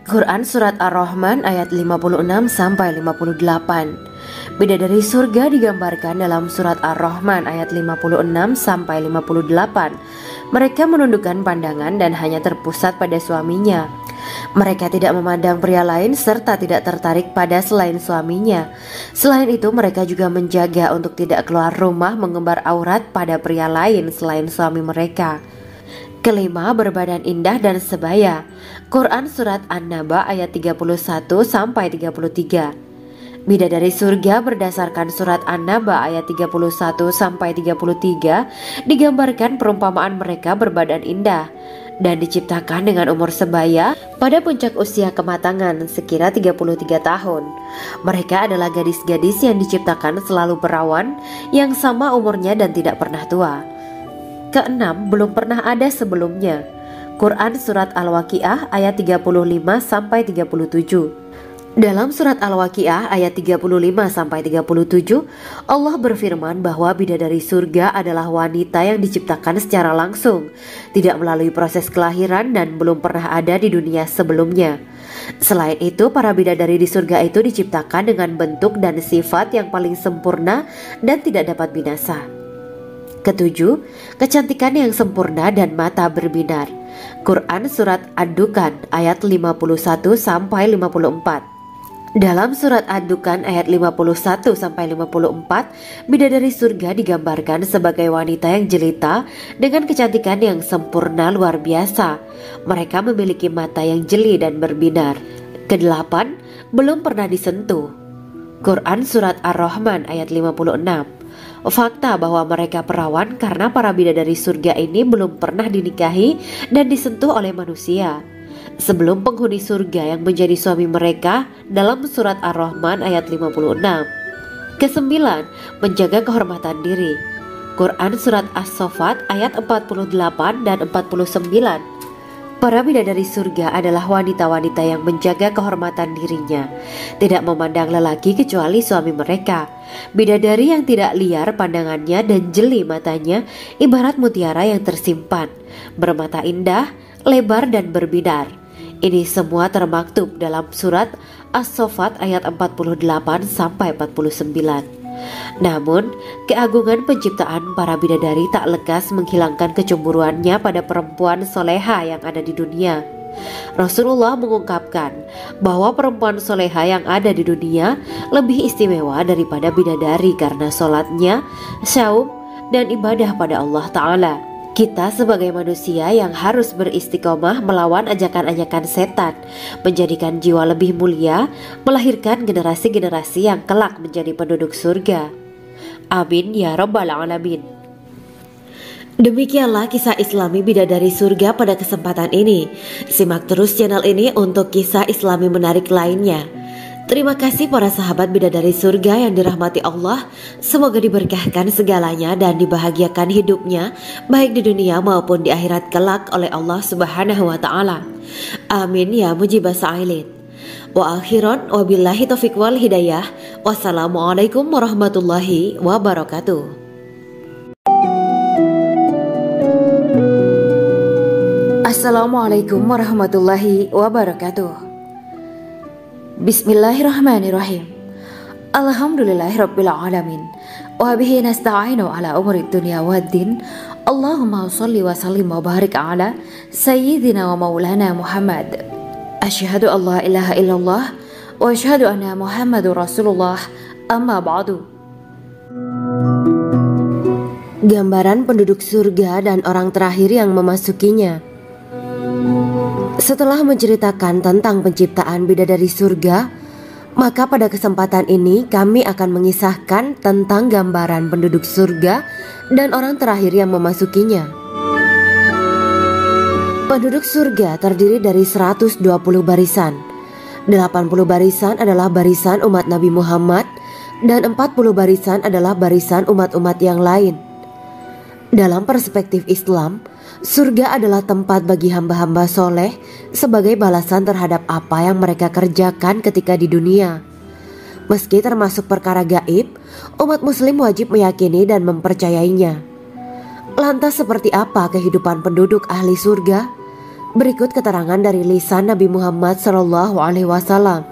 Quran Surat Ar-Rahman ayat 56-58. Bidadari surga digambarkan dalam Surat Ar-Rahman ayat 56-58. Mereka menundukkan pandangan dan hanya terpusat pada suaminya. Mereka tidak memandang pria lain serta tidak tertarik pada selain suaminya. Selain itu, mereka juga menjaga untuk tidak keluar rumah mengembar aurat pada pria lain selain suami mereka. Kelima, berbadan indah dan sebaya. Quran Surat An-Naba ayat 31-33. Bidadari surga berdasarkan Surat An-Naba ayat 31-33 digambarkan perumpamaan mereka berbadan indah dan diciptakan dengan umur sebaya pada puncak usia kematangan sekira 33 tahun. Mereka adalah gadis-gadis yang diciptakan selalu perawan, yang sama umurnya dan tidak pernah tua. Keenam, belum pernah ada sebelumnya. Quran Surat Al-Waqiah ayat 35-37. Dalam Surat Al-Waqiah ayat 35-37, Allah berfirman bahwa bidadari surga adalah wanita yang diciptakan secara langsung, tidak melalui proses kelahiran dan belum pernah ada di dunia sebelumnya. Selain itu, para bidadari di surga itu diciptakan dengan bentuk dan sifat yang paling sempurna dan tidak dapat binasa. Ketujuh, kecantikan yang sempurna dan mata berbinar. Quran Surat Ad-Dukan ayat 51-54. Dalam Surat Ad-Dukan ayat 51-54, bidadari surga digambarkan sebagai wanita yang jelita dengan kecantikan yang sempurna luar biasa. Mereka memiliki mata yang jeli dan berbinar. Kedelapan, belum pernah disentuh. Quran Surat Ar-Rahman ayat 56. Fakta bahwa mereka perawan karena para bidadari surga ini belum pernah dinikahi dan disentuh oleh manusia sebelum penghuni surga yang menjadi suami mereka dalam Surat Ar-Rahman ayat 56. Kesembilan, menjaga kehormatan diri. Quran Surat As-Saffat ayat 48 dan 49. Para bidadari surga adalah wanita-wanita yang menjaga kehormatan dirinya, tidak memandang lelaki kecuali suami mereka. Bidadari yang tidak liar pandangannya dan jeli matanya, ibarat mutiara yang tersimpan, bermata indah, lebar dan berbinar. Ini semua termaktub dalam surat As-Saffat ayat 48 sampai 49. Namun, keagungan penciptaan para bidadari tak lekas menghilangkan kecemburuannya pada perempuan soleha yang ada di dunia. Rasulullah mengungkapkan bahwa perempuan soleha yang ada di dunia lebih istimewa daripada bidadari karena sholatnya, syaum, dan ibadah pada Allah Ta'ala. Kita sebagai manusia yang harus beristiqomah melawan ajakan-ajakan setan, menjadikan jiwa lebih mulia, melahirkan generasi-generasi yang kelak menjadi penduduk surga. Amin ya rabbal alamin. Demikianlah kisah Islami bidadari surga pada kesempatan ini. Simak terus channel ini untuk kisah Islami menarik lainnya. Terima kasih para sahabat bidadari surga yang dirahmati Allah. Semoga diberkahkan segalanya dan dibahagiakan hidupnya, baik di dunia maupun di akhirat kelak oleh Allah Subhanahu wa Ta'ala. Amin ya mujibah sa'ilin. Wa akhiran wabillahi taufiq wal hidayah. Wassalamualaikum warahmatullahi wabarakatuh. Assalamualaikum warahmatullahi wabarakatuh. Bismillahirrahmanirrahim. Alhamdulillahirabbil alamin. Wa bihi nasta'inu ala umuri dunya waddin. Allahumma shalli wa sallim wa barik ala sayyidina wa maulana Muhammad. Asyhadu an la ilaha illallah wa asyhadu anna Muhammadur Rasulullah. Amma ba'du. Gambaran penduduk surga dan orang terakhir yang memasukinya. Setelah menceritakan tentang penciptaan bidadari surga, maka pada kesempatan ini kami akan mengisahkan tentang gambaran penduduk surga dan orang terakhir yang memasukinya. Penduduk surga terdiri dari 120 barisan. 80 barisan adalah barisan umat Nabi Muhammad dan 40 barisan adalah barisan umat-umat yang lain. Dalam perspektif Islam, surga adalah tempat bagi hamba-hamba soleh sebagai balasan terhadap apa yang mereka kerjakan ketika di dunia. Meski termasuk perkara gaib, umat muslim wajib meyakini dan mempercayainya. Lantas seperti apa kehidupan penduduk ahli surga? Berikut keterangan dari lisan Nabi Muhammad SAW,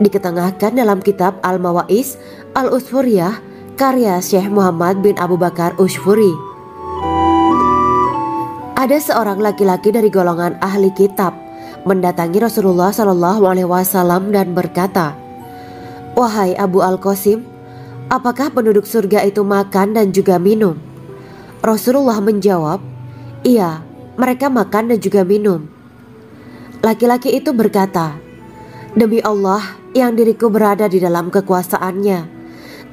diketengahkan dalam kitab Al-Mawa'is Al-Usfuriyah karya Syekh Muhammad bin Abu Bakar Ushfuri. Ada seorang laki-laki dari golongan ahli kitab mendatangi Rasulullah SAW dan berkata, "Wahai Abu Al-Qasim, apakah penduduk surga itu makan dan juga minum?" Rasulullah menjawab, "Iya, mereka makan dan juga minum." Laki-laki itu berkata, "Demi Allah yang diriku berada di dalam kekuasaannya,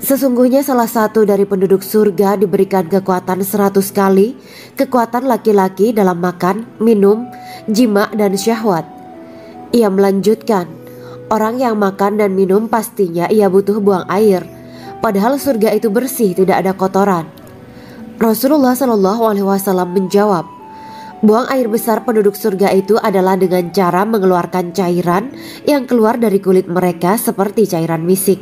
sesungguhnya salah satu dari penduduk surga diberikan kekuatan 100 kali kekuatan laki-laki dalam makan, minum, jima, dan syahwat." Ia melanjutkan, "Orang yang makan dan minum pastinya ia butuh buang air, padahal surga itu bersih, tidak ada kotoran." Rasulullah SAW menjawab, "Buang air besar penduduk surga itu adalah dengan cara mengeluarkan cairan yang keluar dari kulit mereka seperti cairan misik."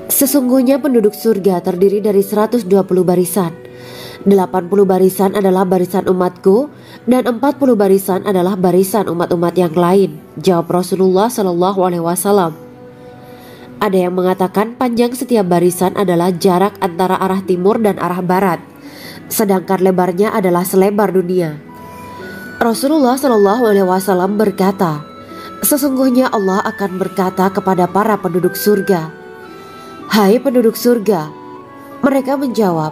Sesungguhnya penduduk surga terdiri dari 120 barisan. 80 barisan adalah barisan umatku dan 40 barisan adalah barisan umat-umat yang lain, jawab Rasulullah SAW. Ada yang mengatakan panjang setiap barisan adalah jarak antara arah timur dan arah barat, sedangkan lebarnya adalah selebar dunia. Rasulullah SAW berkata, "Sesungguhnya Allah akan berkata kepada para penduduk surga, 'Hai penduduk surga,' mereka menjawab,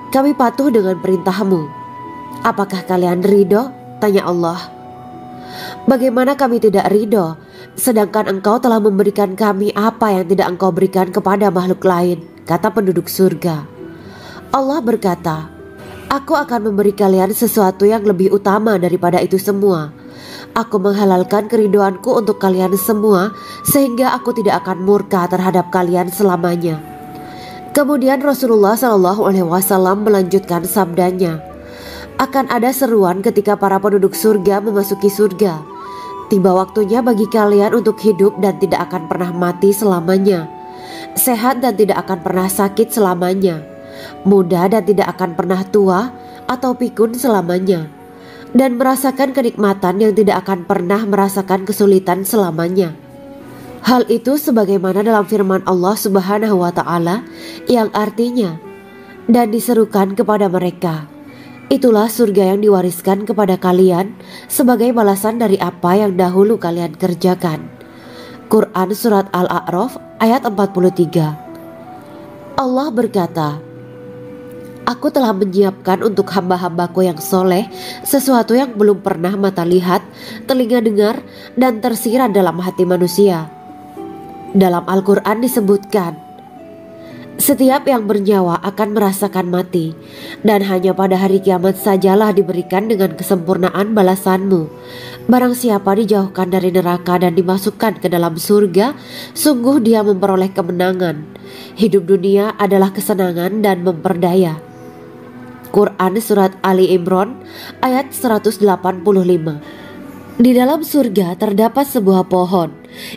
'Kami patuh dengan perintahmu.' 'Apakah kalian ridho?' tanya Allah. 'Bagaimana kami tidak ridho, sedangkan engkau telah memberikan kami apa yang tidak engkau berikan kepada makhluk lain,' kata penduduk surga. Allah berkata, 'Aku akan memberi kalian sesuatu yang lebih utama daripada itu semua. Aku menghalalkan keridoanku untuk kalian semua, sehingga aku tidak akan murka terhadap kalian selamanya. Kemudian Rasulullah Shallallahu Alaihi Wasallam melanjutkan sabdanya, akan ada seruan ketika para penduduk surga memasuki surga. Tiba waktunya bagi kalian untuk hidup dan tidak akan pernah mati selamanya, sehat dan tidak akan pernah sakit selamanya, muda dan tidak akan pernah tua atau pikun selamanya, dan merasakan kenikmatan yang tidak akan pernah merasakan kesulitan selamanya. Hal itu sebagaimana dalam firman Allah Subhanahu wa Ta'ala yang artinya, dan diserukan kepada mereka, itulah surga yang diwariskan kepada kalian sebagai balasan dari apa yang dahulu kalian kerjakan. Quran Surat Al-A'raf ayat 43. Allah berkata, aku telah menyiapkan untuk hamba-hambaku yang soleh sesuatu yang belum pernah mata lihat, telinga dengar, dan tersirat dalam hati manusia. Dalam Al-Quran disebutkan, setiap yang bernyawa akan merasakan mati, dan hanya pada hari kiamat sajalah diberikan dengan kesempurnaan balasanmu. Barang siapa dijauhkan dari neraka dan dimasukkan ke dalam surga, sungguh dia memperoleh kemenangan. Hidup dunia adalah kesenangan dan memperdaya. Quran Surat Ali Imran ayat 185. Di dalam surga terdapat sebuah pohon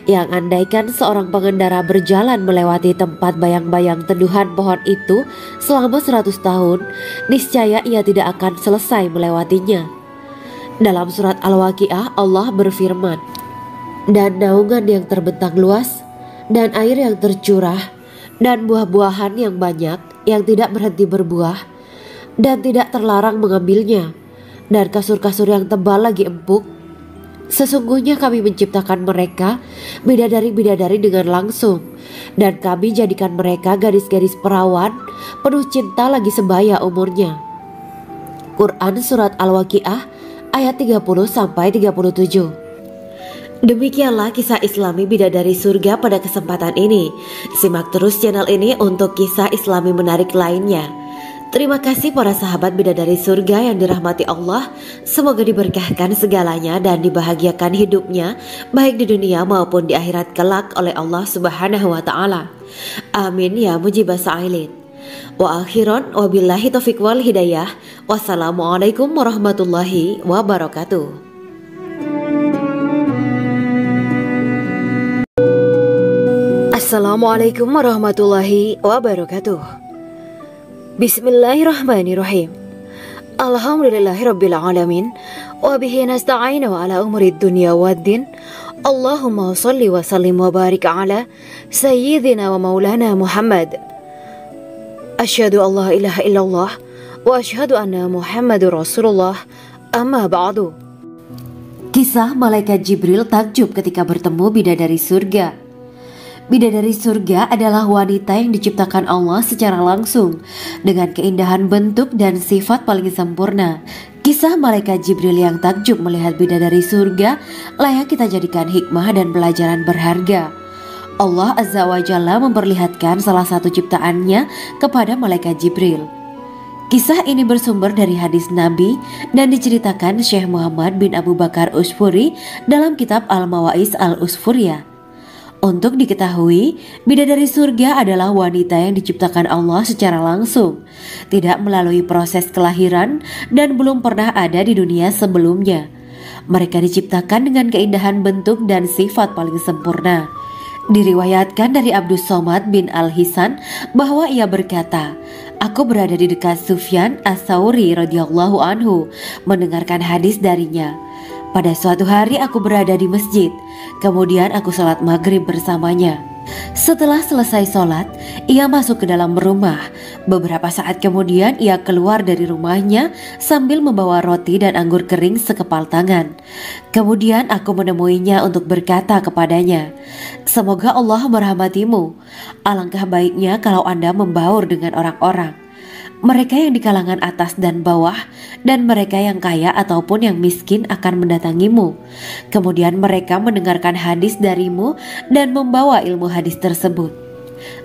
yang andaikan seorang pengendara berjalan melewati tempat bayang-bayang teduhan pohon itu selama 100 tahun, niscaya ia tidak akan selesai melewatinya. Dalam surat Al-Waqiah Allah berfirman, dan naungan yang terbentang luas, dan air yang tercurah, dan buah-buahan yang banyak yang tidak berhenti berbuah, dan tidak terlarang mengambilnya, dan kasur-kasur yang tebal lagi empuk. Sesungguhnya kami menciptakan mereka bidadari-bidadari dengan langsung, dan kami jadikan mereka gadis-gadis perawan penuh cinta lagi sebaya umurnya. Quran Surat Al-Waqiah ayat 30-37. Demikianlah kisah Islami bidadari surga pada kesempatan ini. Simak terus channel ini untuk kisah Islami menarik lainnya. Terima kasih para sahabat bidadari surga yang dirahmati Allah. Semoga diberkahkan segalanya dan dibahagiakan hidupnya baik di dunia maupun di akhirat kelak oleh Allah Subhanahu wa Ta'ala. Amin ya mujibah sa'ilin. Wa akhiran wabillahi taufiq wal hidayah. Wassalamualaikum warahmatullahi wabarakatuh. Assalamualaikum warahmatullahi wabarakatuh. Bismillahirrahmanirrahim. Alhamdulillahirabbil alamin wa bihi nasta'inu ala umuri dunya waddin. Allahumma shalli wa sallim wa barik ala sayyidina wa maulana Muhammad. Asyhadu an la ilaha illallah wa asyhadu anna Muhammadur Rasulullah. Amma ba'du. Kisah malaikat Jibril takjub ketika bertemu bidadari surga. Bidadari surga adalah wanita yang diciptakan Allah secara langsung dengan keindahan bentuk dan sifat paling sempurna. Kisah malaikat Jibril yang takjub melihat bidadari surga layak kita jadikan hikmah dan pelajaran berharga. Allah Azza wa Jalla memperlihatkan salah satu ciptaannya kepada malaikat Jibril. Kisah ini bersumber dari hadis Nabi dan diceritakan Syekh Muhammad bin Abu Bakar Usfuri dalam kitab Al-Mawaiz Al-Usfuriyah. Untuk diketahui, bidadari surga adalah wanita yang diciptakan Allah secara langsung, tidak melalui proses kelahiran dan belum pernah ada di dunia sebelumnya. Mereka diciptakan dengan keindahan bentuk dan sifat paling sempurna. Diriwayatkan dari Abdus Somad bin Al-Hisan bahwa ia berkata, aku berada di dekat Sufyan As-Sauri radhiyallahu anhu mendengarkan hadis darinya. Pada suatu hari aku berada di masjid, kemudian aku sholat maghrib bersamanya. Setelah selesai sholat, ia masuk ke dalam rumah. Beberapa saat kemudian ia keluar dari rumahnya sambil membawa roti dan anggur kering sekepal tangan. Kemudian aku menemuinya untuk berkata kepadanya, semoga Allah merahmatimu. Alangkah baiknya kalau Anda membaur dengan orang-orang, mereka yang di kalangan atas dan bawah, dan mereka yang kaya ataupun yang miskin akan mendatangimu. Kemudian mereka mendengarkan hadis darimu dan membawa ilmu hadis tersebut.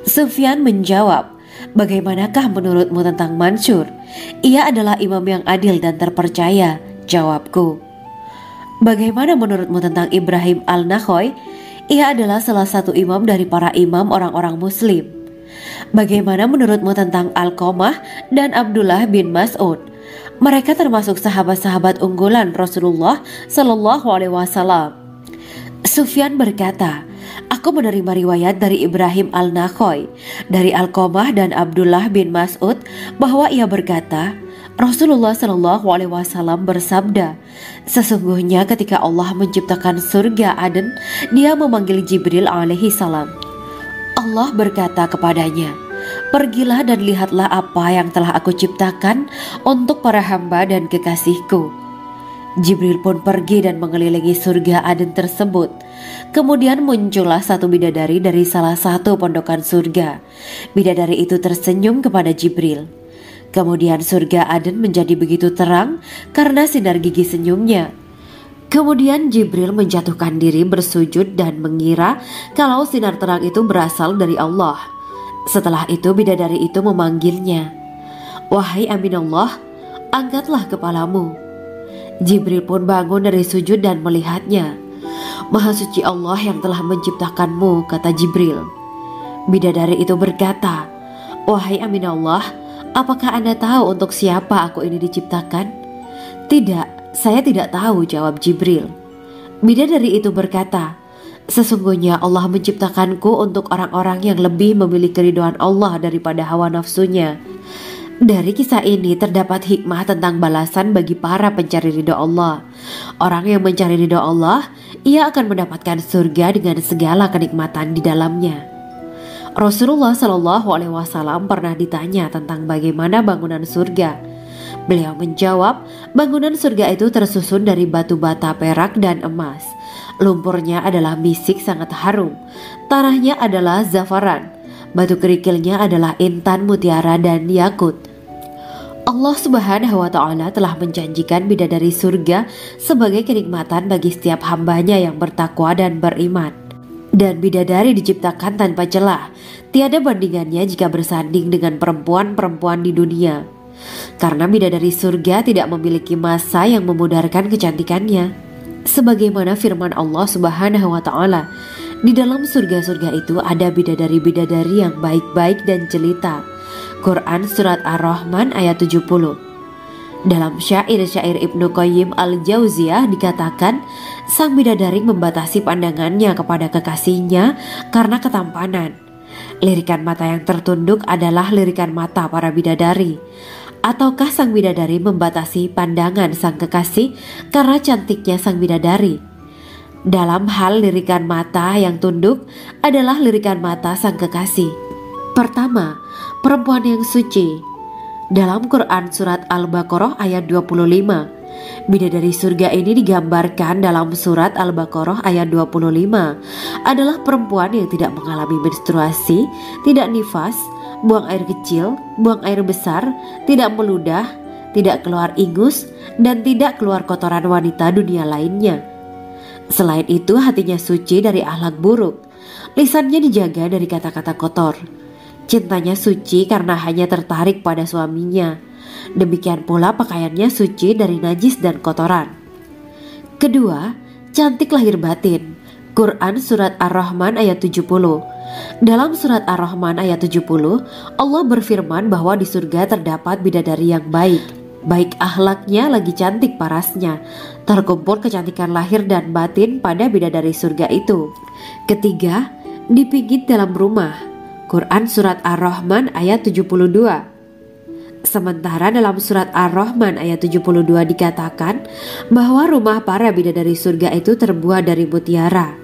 Sufyan menjawab, bagaimanakah menurutmu tentang Mansur? Ia adalah imam yang adil dan terpercaya. Jawabku. Bagaimana menurutmu tentang Ibrahim Al-Nakhoy? Ia adalah salah satu imam dari para imam orang-orang muslim. Bagaimana menurutmu tentang Alqamah dan Abdullah bin Mas'ud? Mereka termasuk sahabat-sahabat unggulan Rasulullah Shallallahu Alaihi Wasallam. Sufyan berkata, aku menerima riwayat dari Ibrahim al-Nakhoy, dari Alqamah dan Abdullah bin Mas'ud bahwa ia berkata, Rasulullah Shallallahu Alaihi Wasallam bersabda, sesungguhnya ketika Allah menciptakan surga Aden, Dia memanggil Jibril alaihi salam. Allah berkata kepadanya, pergilah dan lihatlah apa yang telah aku ciptakan untuk para hamba dan kekasihku. Jibril pun pergi dan mengelilingi surga Aden tersebut. Kemudian muncullah satu bidadari dari salah satu pondokan surga. Bidadari itu tersenyum kepada Jibril. Kemudian surga Aden menjadi begitu terang karena sinar gigi senyumnya. Kemudian Jibril menjatuhkan diri bersujud dan mengira kalau sinar terang itu berasal dari Allah. Setelah itu bidadari itu memanggilnya, wahai Aminullah, angkatlah kepalamu. Jibril pun bangun dari sujud dan melihatnya. Maha suci Allah yang telah menciptakanmu, kata Jibril. Bidadari itu berkata, wahai Aminullah, apakah Anda tahu untuk siapa aku ini diciptakan? Tidak, saya tidak tahu, jawab Jibril. Bidadari itu berkata, sesungguhnya Allah menciptakanku untuk orang-orang yang lebih memilih keridhaan Allah daripada hawa nafsunya. Dari kisah ini terdapat hikmah tentang balasan bagi para pencari ridho Allah. Orang yang mencari ridho Allah, ia akan mendapatkan surga dengan segala kenikmatan di dalamnya. Rasulullah Shallallahu Alaihi Wasallam pernah ditanya tentang bagaimana bangunan surga. Beliau menjawab, bangunan surga itu tersusun dari batu bata, perak, dan emas. Lumpurnya adalah misik sangat harum, tanahnya adalah zafaran, batu kerikilnya adalah intan, mutiara, dan yakut. Allah Subhanahu wa Ta'ala telah menjanjikan bidadari surga sebagai kenikmatan bagi setiap hambanya yang bertakwa dan beriman. Dan bidadari diciptakan tanpa celah, tiada bandingannya jika bersanding dengan perempuan-perempuan di dunia. Karena bidadari surga tidak memiliki masa yang memudarkan kecantikannya. Sebagaimana firman Allah Subhanahu wa Ta'ala, di dalam surga-surga itu ada bidadari-bidadari yang baik-baik dan jelita. Quran Surat Ar-Rahman ayat 70. Dalam syair-syair Ibnu Qayyim al-Jauziyah dikatakan, sang bidadari membatasi pandangannya kepada kekasihnya karena ketampanan. Lirikan mata yang tertunduk adalah lirikan mata para bidadari. Ataukah sang bidadari membatasi pandangan sang kekasih karena cantiknya sang bidadari? Dalam hal lirikan mata yang tunduk adalah lirikan mata sang kekasih. Pertama, perempuan yang suci. Dalam Quran Surat Al-Baqarah ayat 25, bidadari surga ini digambarkan dalam Surat Al-Baqarah ayat 25 adalah perempuan yang tidak mengalami menstruasi, tidak nifas, buang air kecil, buang air besar, tidak meludah, tidak keluar ingus, dan tidak keluar kotoran wanita dunia lainnya. Selain itu, hatinya suci dari akhlak buruk, lisannya dijaga dari kata-kata kotor. Cintanya suci karena hanya tertarik pada suaminya. Demikian pula pakaiannya suci dari najis dan kotoran. Kedua, cantik lahir batin. Quran Surat Ar-Rahman ayat 70. Dalam Surat Ar-Rahman ayat 70, Allah berfirman bahwa di surga terdapat bidadari yang baik. Baik akhlaknya lagi cantik parasnya. Terkumpul kecantikan lahir dan batin pada bidadari surga itu. Ketiga, dipijit dalam rumah. Quran Surat Ar-Rahman ayat 72. Sementara dalam Surat Ar-Rahman ayat 72 dikatakan bahwa rumah para bidadari surga itu terbuat dari mutiara.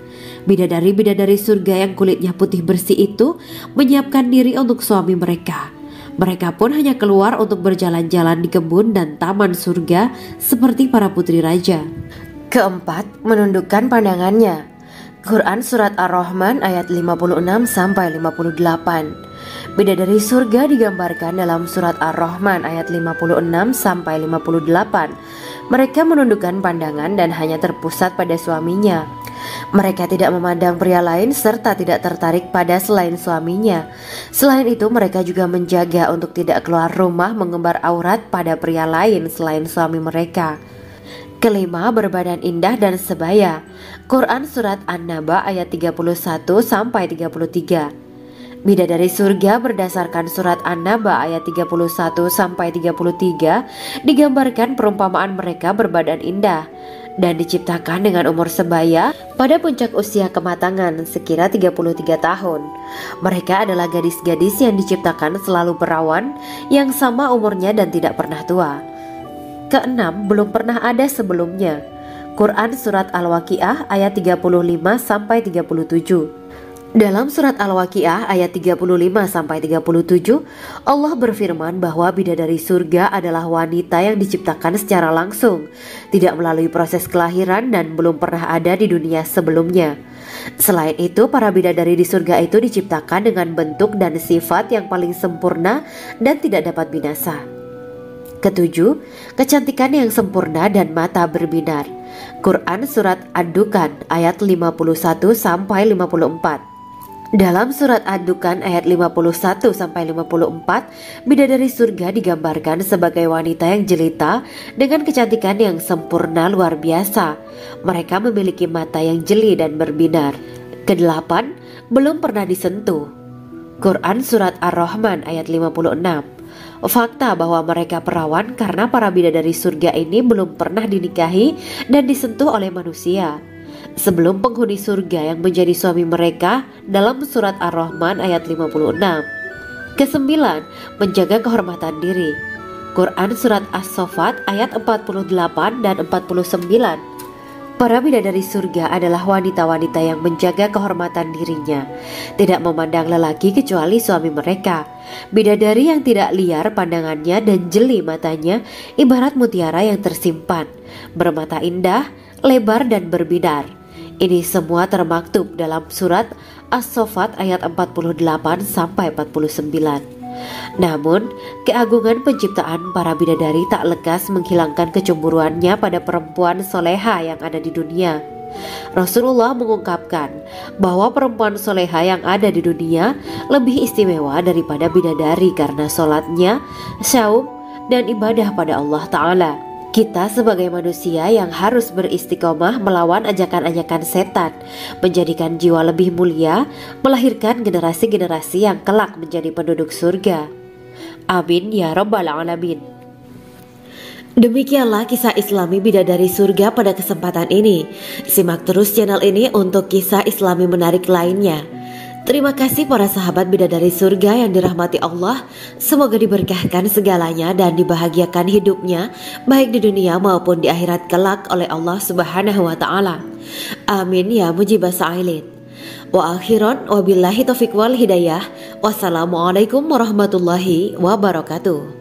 Bidadari-bidadari surga yang kulitnya putih bersih itu menyiapkan diri untuk suami mereka. Mereka pun hanya keluar untuk berjalan-jalan di kebun dan taman surga seperti para putri raja. Keempat, menundukkan pandangannya. Quran Surat Ar-Rahman ayat 56-58. Bidadari surga digambarkan dalam Surat Ar-Rahman ayat 56-58. Mereka menundukkan pandangan dan hanya terpusat pada suaminya. Mereka tidak memandang pria lain serta tidak tertarik pada selain suaminya. Selain itu, mereka juga menjaga untuk tidak keluar rumah mengembar aurat pada pria lain selain suami mereka. Kelima, berbadan indah dan sebaya. Quran Surat An-Naba ayat 31-33. Bidadari surga berdasarkan surat An-Naba ayat 31-33 digambarkan perumpamaan mereka berbadan indah dan diciptakan dengan umur sebaya pada puncak usia kematangan sekira 33 tahun. Mereka adalah gadis-gadis yang diciptakan selalu perawan yang sama umurnya dan tidak pernah tua. Keenam, belum pernah ada sebelumnya. Quran Surat Al-Waqiah ayat 35-37. Dalam surat Al-Waqiah ayat 35-37, Allah berfirman bahwa bidadari surga adalah wanita yang diciptakan secara langsung, tidak melalui proses kelahiran dan belum pernah ada di dunia sebelumnya. Selain itu, para bidadari di surga itu diciptakan dengan bentuk dan sifat yang paling sempurna dan tidak dapat binasa. Ketujuh, kecantikan yang sempurna dan mata berbinar. Quran Surat Ad-Dukan ayat 51-54. Dalam surat Ad-Dukan ayat 51-54, bidadari surga digambarkan sebagai wanita yang jelita dengan kecantikan yang sempurna luar biasa. Mereka memiliki mata yang jeli dan berbinar. Kedelapan, belum pernah disentuh. Quran Surat Ar-Rahman ayat 56. Fakta bahwa mereka perawan karena para bidadari surga ini belum pernah dinikahi dan disentuh oleh manusia sebelum penghuni surga yang menjadi suami mereka dalam surat Ar-Rahman ayat 56. Kesembilan, menjaga kehormatan diri. Quran Surat As-Saffat ayat 48 dan 49. Para bidadari surga adalah wanita-wanita yang menjaga kehormatan dirinya, tidak memandang lelaki kecuali suami mereka. Bidadari yang tidak liar pandangannya dan jeli matanya ibarat mutiara yang tersimpan, bermata indah, lebar dan berbinar. Ini semua termaktub dalam surat As-Saffat ayat 48-49. Namun, keagungan penciptaan para bidadari tak lekas menghilangkan kecemburuannya pada perempuan soleha yang ada di dunia. Rasulullah mengungkapkan bahwa perempuan soleha yang ada di dunia lebih istimewa daripada bidadari karena sholatnya, syaum, dan ibadah pada Allah Ta'ala. Kita sebagai manusia yang harus beristiqomah melawan ajakan-ajakan setan, menjadikan jiwa lebih mulia, melahirkan generasi-generasi yang kelak menjadi penduduk surga. Amin ya Rabbal Alamin. Demikianlah kisah Islami bidadari surga pada kesempatan ini. Simak terus channel ini untuk kisah Islami menarik lainnya. Terima kasih para sahabat bidadari surga yang dirahmati Allah. Semoga diberkahkan segalanya dan dibahagiakan hidupnya baik di dunia maupun di akhirat kelak oleh Allah Subhanahu wa Ta'ala. Amin ya mujibah sa'ilin. Wa akhiran wabillahi taufiq wal hidayah. Wassalamualaikum warahmatullahi wabarakatuh.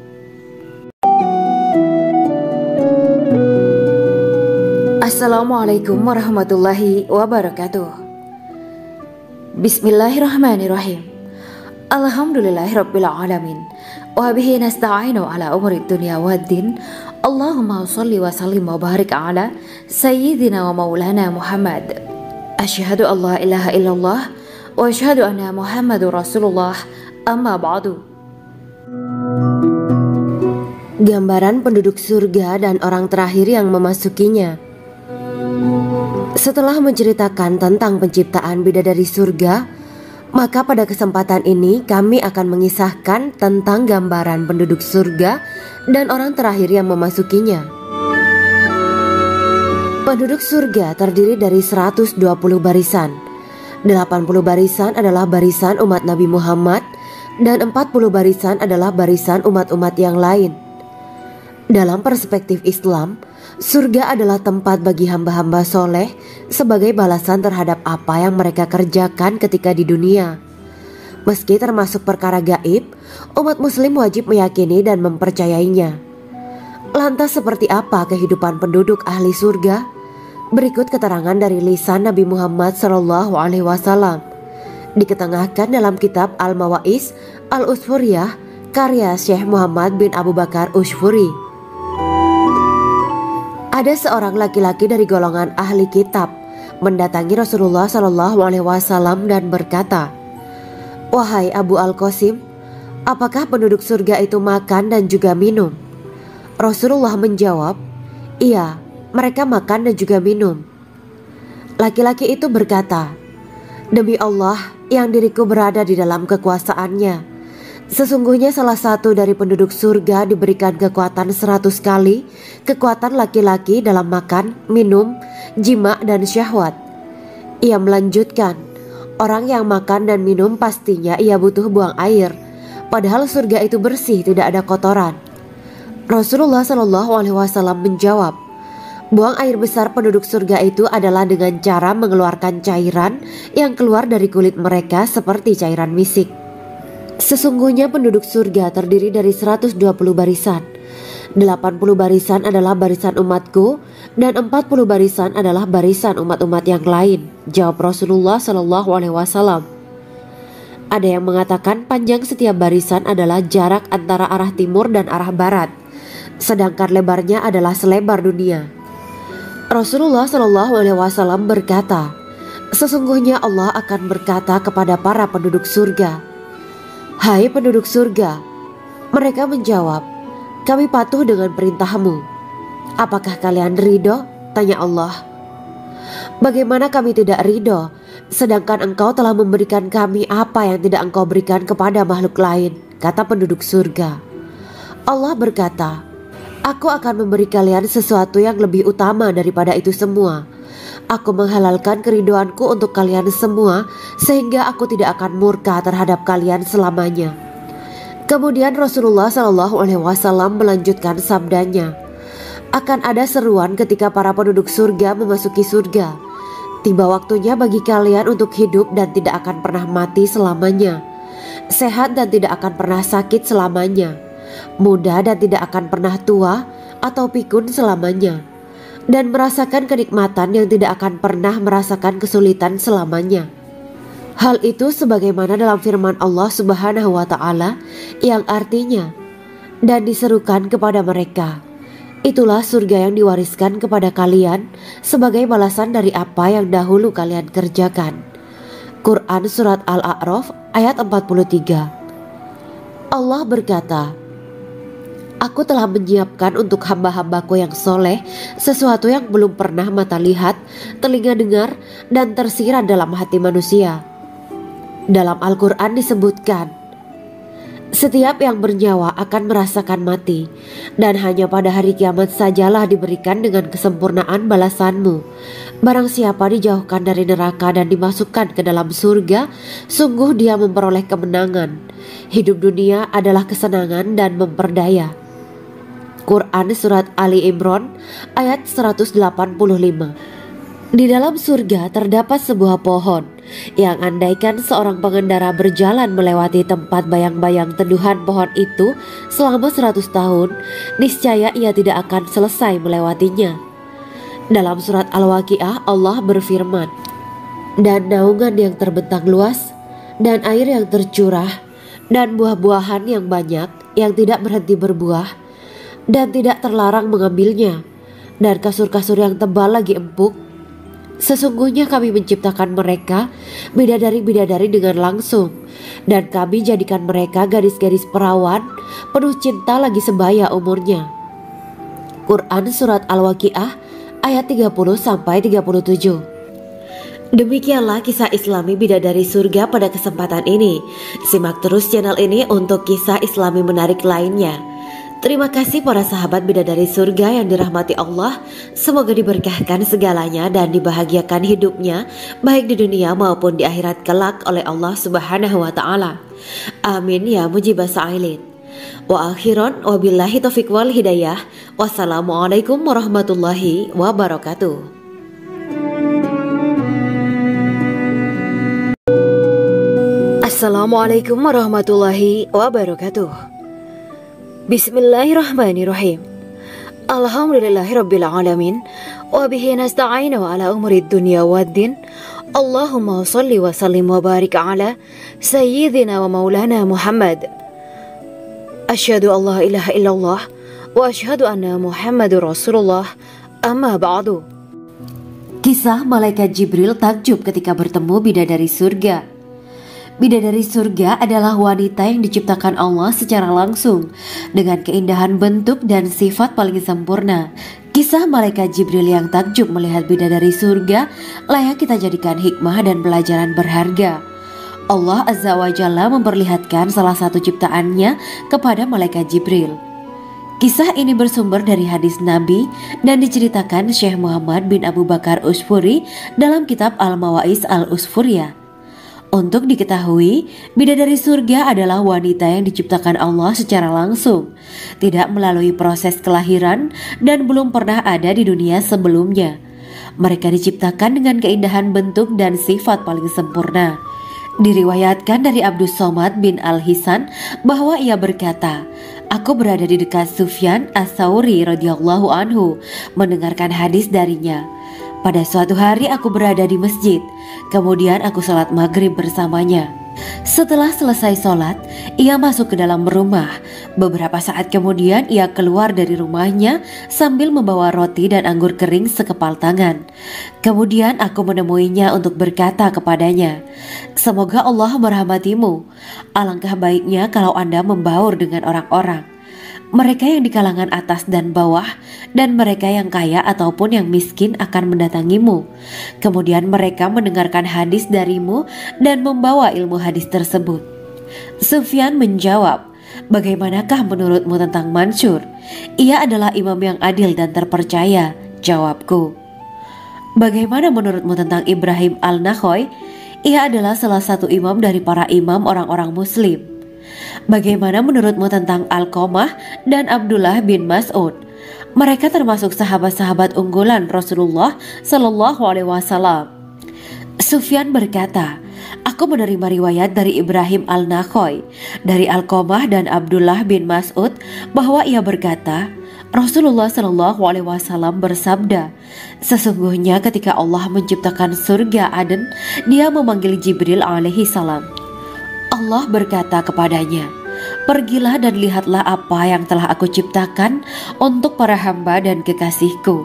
Assalamualaikum warahmatullahi wabarakatuh. Bismillahirrahmanirrahim. Alhamdulillahirabbil alamin. Wa bihi nasta'inu ala umuri dunya waddin. Allahumma shalli wa sallim wa barik ala sayyidina wa maulana Muhammad. Asyhadu an la ilaha illallah wa asyhadu anna Muhammadur Rasulullah. Amma ba'du. Gambaran penduduk surga dan orang terakhir yang memasukinya. Setelah menceritakan tentang penciptaan bidadari surga, maka pada kesempatan ini kami akan mengisahkan tentang gambaran penduduk surga dan orang terakhir yang memasukinya. Penduduk surga terdiri dari 120 barisan. 80 barisan adalah barisan umat Nabi Muhammad dan 40 barisan adalah barisan umat-umat yang lain. Dalam perspektif Islam, surga adalah tempat bagi hamba-hamba soleh sebagai balasan terhadap apa yang mereka kerjakan ketika di dunia. Meski termasuk perkara gaib, umat muslim wajib meyakini dan mempercayainya. Lantas seperti apa kehidupan penduduk ahli surga? Berikut keterangan dari lisan Nabi Muhammad SAW, diketengahkan dalam kitab Al-Mawa'is Al-Usfuriyah karya Syekh Muhammad bin Abu Bakar Ushfuri. Ada seorang laki-laki dari golongan ahli kitab mendatangi Rasulullah SAW dan berkata, "Wahai Abu Al-Qasim, apakah penduduk surga itu makan dan juga minum?" Rasulullah menjawab, "Iya, mereka makan dan juga minum." Laki-laki itu berkata, Demi Allah yang diriku berada di dalam kekuasaannya, sesungguhnya salah satu dari penduduk surga diberikan kekuatan 100 kali kekuatan laki-laki dalam makan, minum, jima dan syahwat. Ia melanjutkan, orang yang makan dan minum pastinya ia butuh buang air, padahal surga itu bersih, tidak ada kotoran. Rasulullah SAW menjawab, buang air besar penduduk surga itu adalah dengan cara mengeluarkan cairan yang keluar dari kulit mereka seperti cairan misik. Sesungguhnya penduduk surga terdiri dari 120 barisan. 80 barisan adalah barisan umatku dan 40 barisan adalah barisan umat-umat yang lain, jawab Rasulullah SAW. Ada yang mengatakan panjang setiap barisan adalah jarak antara arah timur dan arah barat, sedangkan lebarnya adalah selebar dunia. Rasulullah SAW berkata, sesungguhnya Allah akan berkata kepada para penduduk surga, hai penduduk surga. Mereka menjawab, kami patuh dengan perintahmu. Apakah kalian ridho? Tanya Allah. Bagaimana kami tidak ridho, sedangkan engkau telah memberikan kami apa yang tidak engkau berikan kepada makhluk lain, kata penduduk surga. Allah berkata, aku akan memberi kalian sesuatu yang lebih utama daripada itu semua. Aku menghalalkan keridoanku untuk kalian semua, sehingga aku tidak akan murka terhadap kalian selamanya. Kemudian Rasulullah SAW melanjutkan sabdanya, akan ada seruan ketika para penduduk surga memasuki surga. Tiba waktunya bagi kalian untuk hidup dan tidak akan pernah mati selamanya, sehat dan tidak akan pernah sakit selamanya, muda dan tidak akan pernah tua atau pikun selamanya, dan merasakan kenikmatan yang tidak akan pernah merasakan kesulitan selamanya. Hal itu sebagaimana dalam firman Allah Subhanahu wa Ta'ala yang artinya, dan diserukan kepada mereka, itulah surga yang diwariskan kepada kalian sebagai balasan dari apa yang dahulu kalian kerjakan. Quran Surat Al-A'raf ayat 43. Allah berkata, aku telah menyiapkan untuk hamba-hambaku yang soleh sesuatu yang belum pernah mata lihat, telinga dengar, dan tersirat dalam hati manusia. Dalam Al-Quran disebutkan, setiap yang bernyawa akan merasakan mati, dan hanya pada hari kiamat sajalah diberikan dengan kesempurnaan balasanmu. Barang siapa dijauhkan dari neraka dan dimasukkan ke dalam surga, sungguh dia memperoleh kemenangan. Hidup dunia adalah kesenangan dan memperdaya. Quran Surat Ali Imran ayat 185. Di dalam surga terdapat sebuah pohon yang andaikan seorang pengendara berjalan melewati tempat bayang-bayang teduhan pohon itu selama 100 tahun, niscaya ia tidak akan selesai melewatinya. Dalam surat Al-Waqiah Allah berfirman, dan naungan yang terbentang luas, dan air yang tercurah, dan buah-buahan yang banyak yang tidak berhenti berbuah, dan tidak terlarang mengambilnya, dan kasur-kasur yang tebal lagi empuk. Sesungguhnya kami menciptakan mereka bidadari-bidadari dengan langsung, dan kami jadikan mereka gadis-gadis perawan penuh cinta lagi sebaya umurnya. Quran Surat Al-Waqiah ayat 30-37. Demikianlah kisah Islami bidadari surga pada kesempatan ini. Simak terus channel ini untuk kisah Islami menarik lainnya. Terima kasih para sahabat bidadari surga yang dirahmati Allah. Semoga diberkahkan segalanya dan dibahagiakan hidupnya, baik di dunia maupun di akhirat kelak oleh Allah Subhanahu wa Ta'ala. Amin ya mujibah sa'ilin. Wa akhiran wabillahi taufiq wal hidayah. Wassalamualaikum warahmatullahi wabarakatuh. Assalamualaikum warahmatullahi wabarakatuh. Bismillahirrahmanirrahim. Alhamdulillahirabbil alamin wa bihi nasta'inu ala umuri dunya waddin. Allahumma shalli wa sallim wa barik ala sayyidina wa maulana Muhammad. Asyhadu an la ilaha illallah wa asyhadu anna Muhammadur Rasulullah. Amma ba'du. Kisah malaikat Jibril takjub ketika bertemu bidadari surga. Bidadari surga adalah wanita yang diciptakan Allah secara langsung dengan keindahan bentuk dan sifat paling sempurna. Kisah malaikat Jibril yang takjub melihat bidadari surga layak kita jadikan hikmah dan pelajaran berharga. Allah Azza wa Jalla memperlihatkan salah satu ciptaannya kepada malaikat Jibril. Kisah ini bersumber dari hadis Nabi dan diceritakan Syekh Muhammad bin Abu Bakar Usfuri dalam kitab Al-Mawaiz Al-Usfuriyah. Untuk diketahui, bidadari surga adalah wanita yang diciptakan Allah secara langsung, tidak melalui proses kelahiran dan belum pernah ada di dunia sebelumnya. Mereka diciptakan dengan keindahan bentuk dan sifat paling sempurna. Diriwayatkan dari Abdus Somad bin Al-Hisan bahwa ia berkata, "Aku berada di dekat Sufyan As-Sauri radhiyallahu anhu mendengarkan hadis darinya. Pada suatu hari aku berada di masjid, kemudian aku sholat maghrib bersamanya. Setelah selesai sholat, ia masuk ke dalam rumah. Beberapa saat kemudian ia keluar dari rumahnya sambil membawa roti dan anggur kering sekepal tangan. Kemudian aku menemuinya untuk berkata kepadanya, 'Semoga Allah merahmatimu. Alangkah baiknya kalau Anda membaur dengan orang-orang. Mereka yang di kalangan atas dan bawah, dan mereka yang kaya ataupun yang miskin akan mendatangimu. Kemudian mereka mendengarkan hadis darimu dan membawa ilmu hadis tersebut.' Sufyan menjawab, 'Bagaimanakah menurutmu tentang Mansur? Ia adalah imam yang adil dan terpercaya.' Jawabku. 'Bagaimana menurutmu tentang Ibrahim Al-Nakhoy? Ia adalah salah satu imam dari para imam orang-orang muslim.' 'Bagaimana menurutmu tentang Alqamah dan Abdullah bin Mas'ud? Mereka termasuk sahabat-sahabat unggulan Rasulullah Shallallahu Alaihi Wasallam.' Sufyan berkata, 'Aku menerima riwayat dari Ibrahim Al-Nakhoy, dari Alqamah dan Abdullah bin Mas'ud bahwa ia berkata, Rasulullah Shallallahu Alaihi Wasallam bersabda, sesungguhnya ketika Allah menciptakan surga Aden, Dia memanggil Jibril alaihi salam. Allah berkata kepadanya, pergilah dan lihatlah apa yang telah aku ciptakan untuk para hamba dan kekasihku.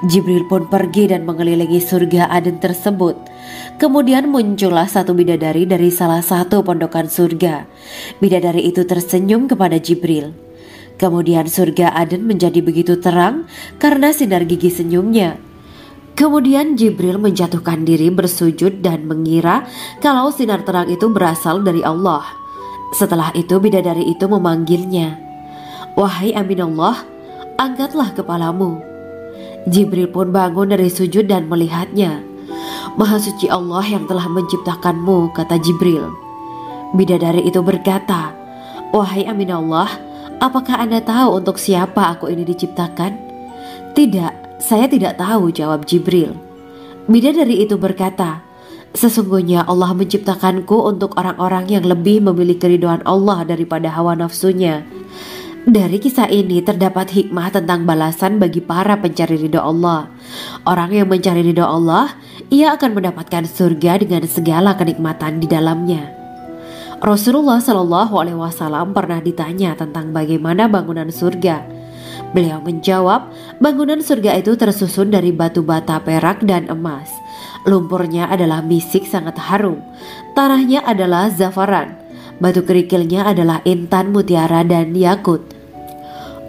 Jibril pun pergi dan mengelilingi surga Aden tersebut. Kemudian muncullah satu bidadari dari salah satu pondokan surga. Bidadari itu tersenyum kepada Jibril. Kemudian surga Aden menjadi begitu terang karena sinar gigi senyumnya. Kemudian Jibril menjatuhkan diri bersujud dan mengira kalau sinar terang itu berasal dari Allah. Setelah itu bidadari itu memanggilnya, wahai Aminullah, angkatlah kepalamu. Jibril pun bangun dari sujud dan melihatnya. Maha suci Allah yang telah menciptakanmu, kata Jibril. Bidadari itu berkata, wahai Aminullah, apakah Anda tahu untuk siapa aku ini diciptakan? Tidak, saya tidak tahu, jawab Jibril. Bidadari itu berkata, sesungguhnya Allah menciptakanku untuk orang-orang yang lebih memilih keridhaan Allah daripada hawa nafsunya. Dari kisah ini terdapat hikmah tentang balasan bagi para pencari ridha Allah. Orang yang mencari ridha Allah, ia akan mendapatkan surga dengan segala kenikmatan di dalamnya. Rasulullah Shallallahu Alaihi Wasallam pernah ditanya tentang bagaimana bangunan surga. Beliau menjawab, bangunan surga itu tersusun dari batu bata, perak, dan emas. Lumpurnya adalah misik sangat harum. Tanahnya adalah zafaran. Batu kerikilnya adalah intan, mutiara, dan yakut.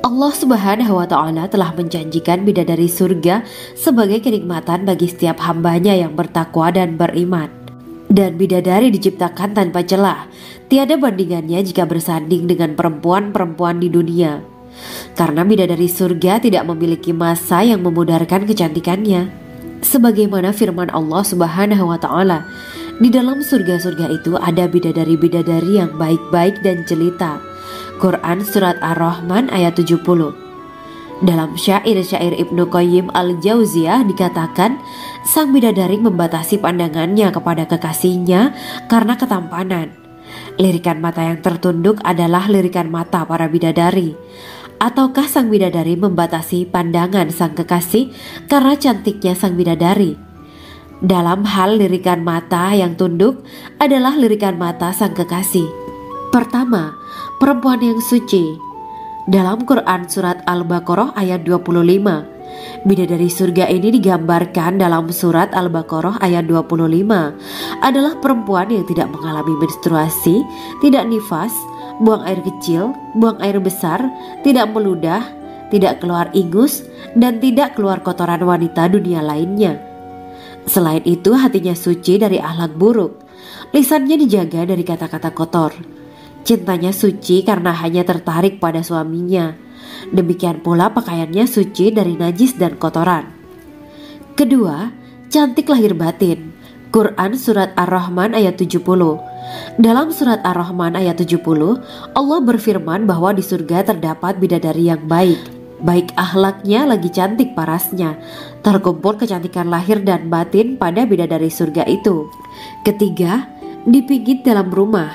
Allah Subhanahu wa Ta'ala telah menjanjikan bidadari surga sebagai kenikmatan bagi setiap hambanya yang bertakwa dan beriman. Dan bidadari diciptakan tanpa celah. Tiada bandingannya jika bersanding dengan perempuan-perempuan di dunia. Karena bidadari surga tidak memiliki masa yang memudarkan kecantikannya. Sebagaimana firman Allah Subhanahu wa Ta'ala, di dalam surga-surga itu ada bidadari-bidadari yang baik-baik dan jelita. Quran Surat Ar-Rahman ayat 70. Dalam syair-syair Ibnu Qayyim Al-Jauziyah dikatakan, sang bidadari membatasi pandangannya kepada kekasihnya karena ketampanan. Lirikan mata yang tertunduk adalah lirikan mata para bidadari. Ataukah sang bidadari membatasi pandangan sang kekasih karena cantiknya sang bidadari? Dalam hal lirikan mata yang tunduk adalah lirikan mata sang kekasih. Pertama, perempuan yang suci. Dalam Quran Surat Al-Baqarah ayat 25, Bidadari surga ini digambarkan dalam surat Al-Baqarah ayat 25 adalah perempuan yang tidak mengalami menstruasi, tidak nifas, buang air kecil, buang air besar, tidak meludah, tidak keluar ingus, dan tidak keluar kotoran wanita dunia lainnya. Selain itu, hatinya suci dari akhlak buruk, lisannya dijaga dari kata-kata kotor. Cintanya suci karena hanya tertarik pada suaminya. Demikian pula pakaiannya suci dari najis dan kotoran. Kedua, cantik lahir batin. Quran Surat Ar-Rahman ayat 70. Dalam Surat Ar-Rahman ayat 70, Allah berfirman bahwa di surga terdapat bidadari yang baik. Baik akhlaknya lagi cantik parasnya. Terkumpul kecantikan lahir dan batin pada bidadari surga itu. Ketiga, dipijit dalam rumah.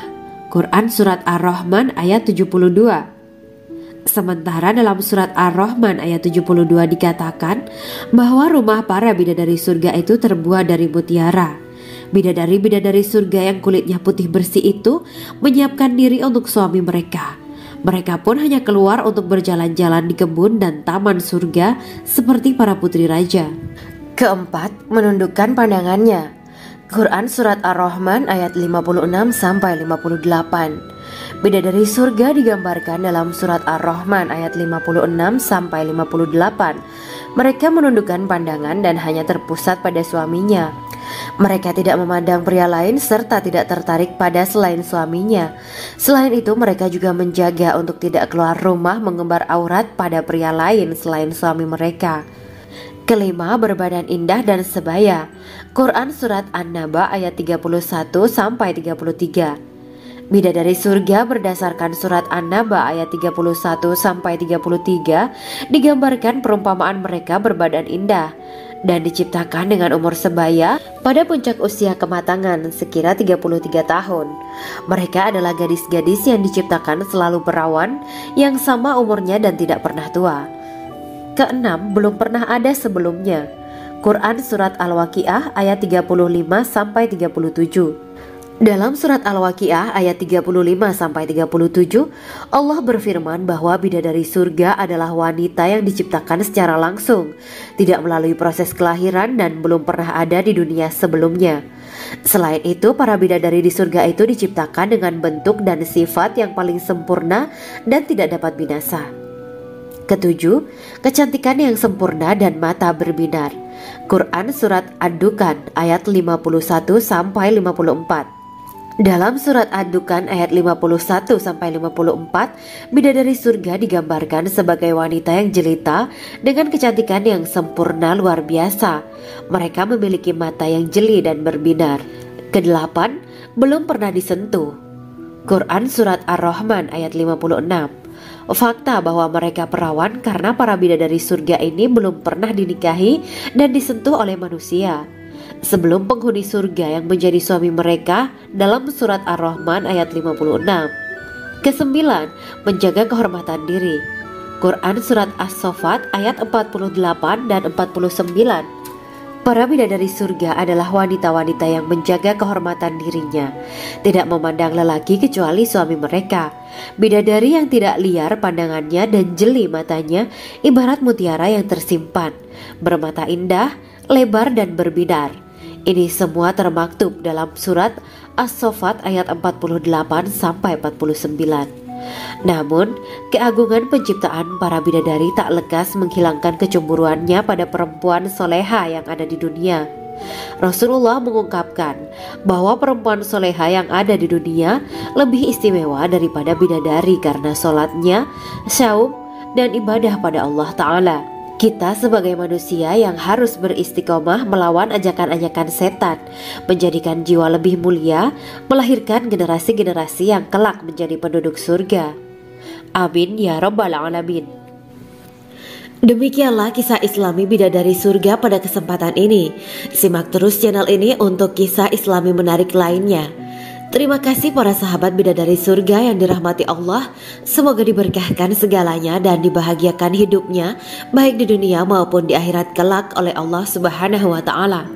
Quran Surat Ar-Rahman ayat 72. Sementara dalam Surat Ar-Rahman ayat 72 dikatakan bahwa rumah para bidadari surga itu terbuat dari mutiara. Bidadari-bidadari surga yang kulitnya putih bersih itu menyiapkan diri untuk suami mereka. Mereka pun hanya keluar untuk berjalan-jalan di kebun dan taman surga seperti para putri raja. Keempat, menundukkan pandangannya. Quran Surat Ar-Rahman ayat 56-58. Bidadari surga digambarkan dalam Surat Ar-Rahman ayat 56-58. Mereka menundukkan pandangan dan hanya terpusat pada suaminya. Mereka tidak memandang pria lain serta tidak tertarik pada selain suaminya. Selain itu, mereka juga menjaga untuk tidak keluar rumah mengembar aurat pada pria lain selain suami mereka. Kelima, berbadan indah dan sebaya. Quran Surat An-Naba ayat 31-33. Bidadari surga berdasarkan Surat An-Naba ayat 31-33 digambarkan perumpamaan mereka berbadan indah dan diciptakan dengan umur sebaya pada puncak usia kematangan sekira 33 tahun. Mereka adalah gadis-gadis yang diciptakan selalu perawan yang sama umurnya dan tidak pernah tua. Keenam, belum pernah ada sebelumnya. Quran Surat Al-Waqiah ayat 35-37. Dalam Surat Al-Waqiah ayat 35-37, Allah berfirman bahwa bidadari surga adalah wanita yang diciptakan secara langsung, tidak melalui proses kelahiran dan belum pernah ada di dunia sebelumnya. Selain itu, para bidadari di surga itu diciptakan dengan bentuk dan sifat yang paling sempurna dan tidak dapat binasa. Ketujuh, kecantikan yang sempurna dan mata berbinar. Quran Surat Ad-Dukan ayat 51-54. Dalam Surat Ad-Dukan ayat 51-54, bidadari surga digambarkan sebagai wanita yang jelita dengan kecantikan yang sempurna luar biasa. Mereka memiliki mata yang jeli dan berbinar. Kedelapan, belum pernah disentuh. Quran Surat Ar-Rahman ayat 56. Fakta bahwa mereka perawan karena para bidadari surga ini belum pernah dinikahi dan disentuh oleh manusia sebelum penghuni surga yang menjadi suami mereka dalam Surat Ar-Rahman ayat 56. Kesembilan, menjaga kehormatan diri. Quran Surat As-Saffat ayat 48 dan 49. Para bidadari surga adalah wanita-wanita yang menjaga kehormatan dirinya, tidak memandang lelaki kecuali suami mereka. Bidadari yang tidak liar pandangannya dan jeli matanya ibarat mutiara yang tersimpan, bermata indah, lebar dan berbinar. Ini semua termaktub dalam Surat As-Saffat ayat 48-49. Namun, keagungan penciptaan para bidadari tak lekas menghilangkan kecemburuannya pada perempuan soleha yang ada di dunia. Rasulullah mengungkapkan bahwa perempuan soleha yang ada di dunia lebih istimewa daripada bidadari karena sholatnya, syaum, dan ibadah pada Allah Ta'ala. Kita sebagai manusia yang harus beristiqomah melawan ajakan-ajakan setan, menjadikan jiwa lebih mulia, melahirkan generasi-generasi yang kelak menjadi penduduk surga. Amin ya rabbal alamin. Demikianlah kisah Islami bidadari surga pada kesempatan ini. Simak terus channel ini untuk kisah Islami menarik lainnya. Terima kasih para sahabat bidadari surga yang dirahmati Allah. Semoga diberkahkan segalanya dan dibahagiakan hidupnya baik di dunia maupun di akhirat kelak oleh Allah Subhanahu wa taala.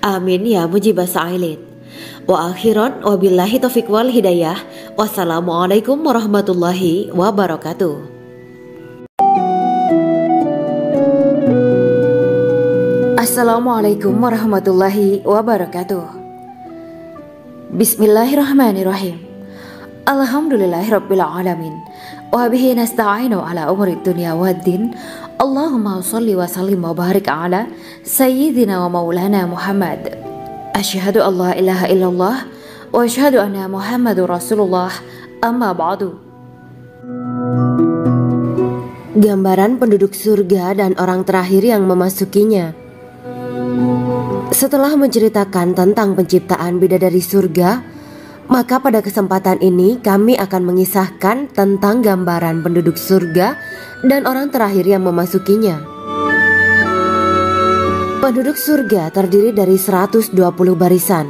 Amin ya mujibas sa'ilin. Wa akhiran wabillahi taufiq wal hidayah. Wassalamualaikum warahmatullahi wabarakatuh. Assalamualaikum warahmatullahi wabarakatuh. Bismillahirrahmanirrahim. Alhamdulillahirabbil alamin. Wa bihi nasta'inu ala umuri dunya waddin. Allahumma shalli wa sallim wa barik ala sayyidina wa maulana Muhammad. Asyhadu an la ilaha illallah wa asyhadu anna Muhammadur Rasulullah. Amma ba'du. Gambaran penduduk surga dan orang terakhir yang memasukinya. Setelah menceritakan tentang penciptaan bidadari surga, maka pada kesempatan ini kami akan mengisahkan tentang gambaran penduduk surga dan orang terakhir yang memasukinya. Penduduk surga terdiri dari 120 barisan.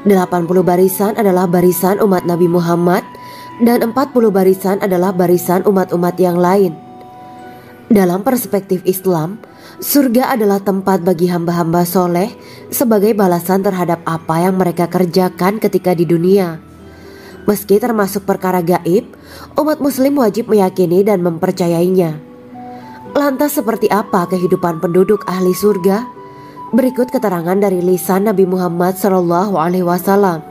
80 barisan adalah barisan umat Nabi Muhammad dan 40 barisan adalah barisan umat-umat yang lain. Dalam perspektif Islam, surga adalah tempat bagi hamba-hamba soleh sebagai balasan terhadap apa yang mereka kerjakan ketika di dunia. Meski termasuk perkara gaib, umat muslim wajib meyakini dan mempercayainya. Lantas seperti apa kehidupan penduduk ahli surga? Berikut keterangan dari lisan Nabi Muhammad SAW,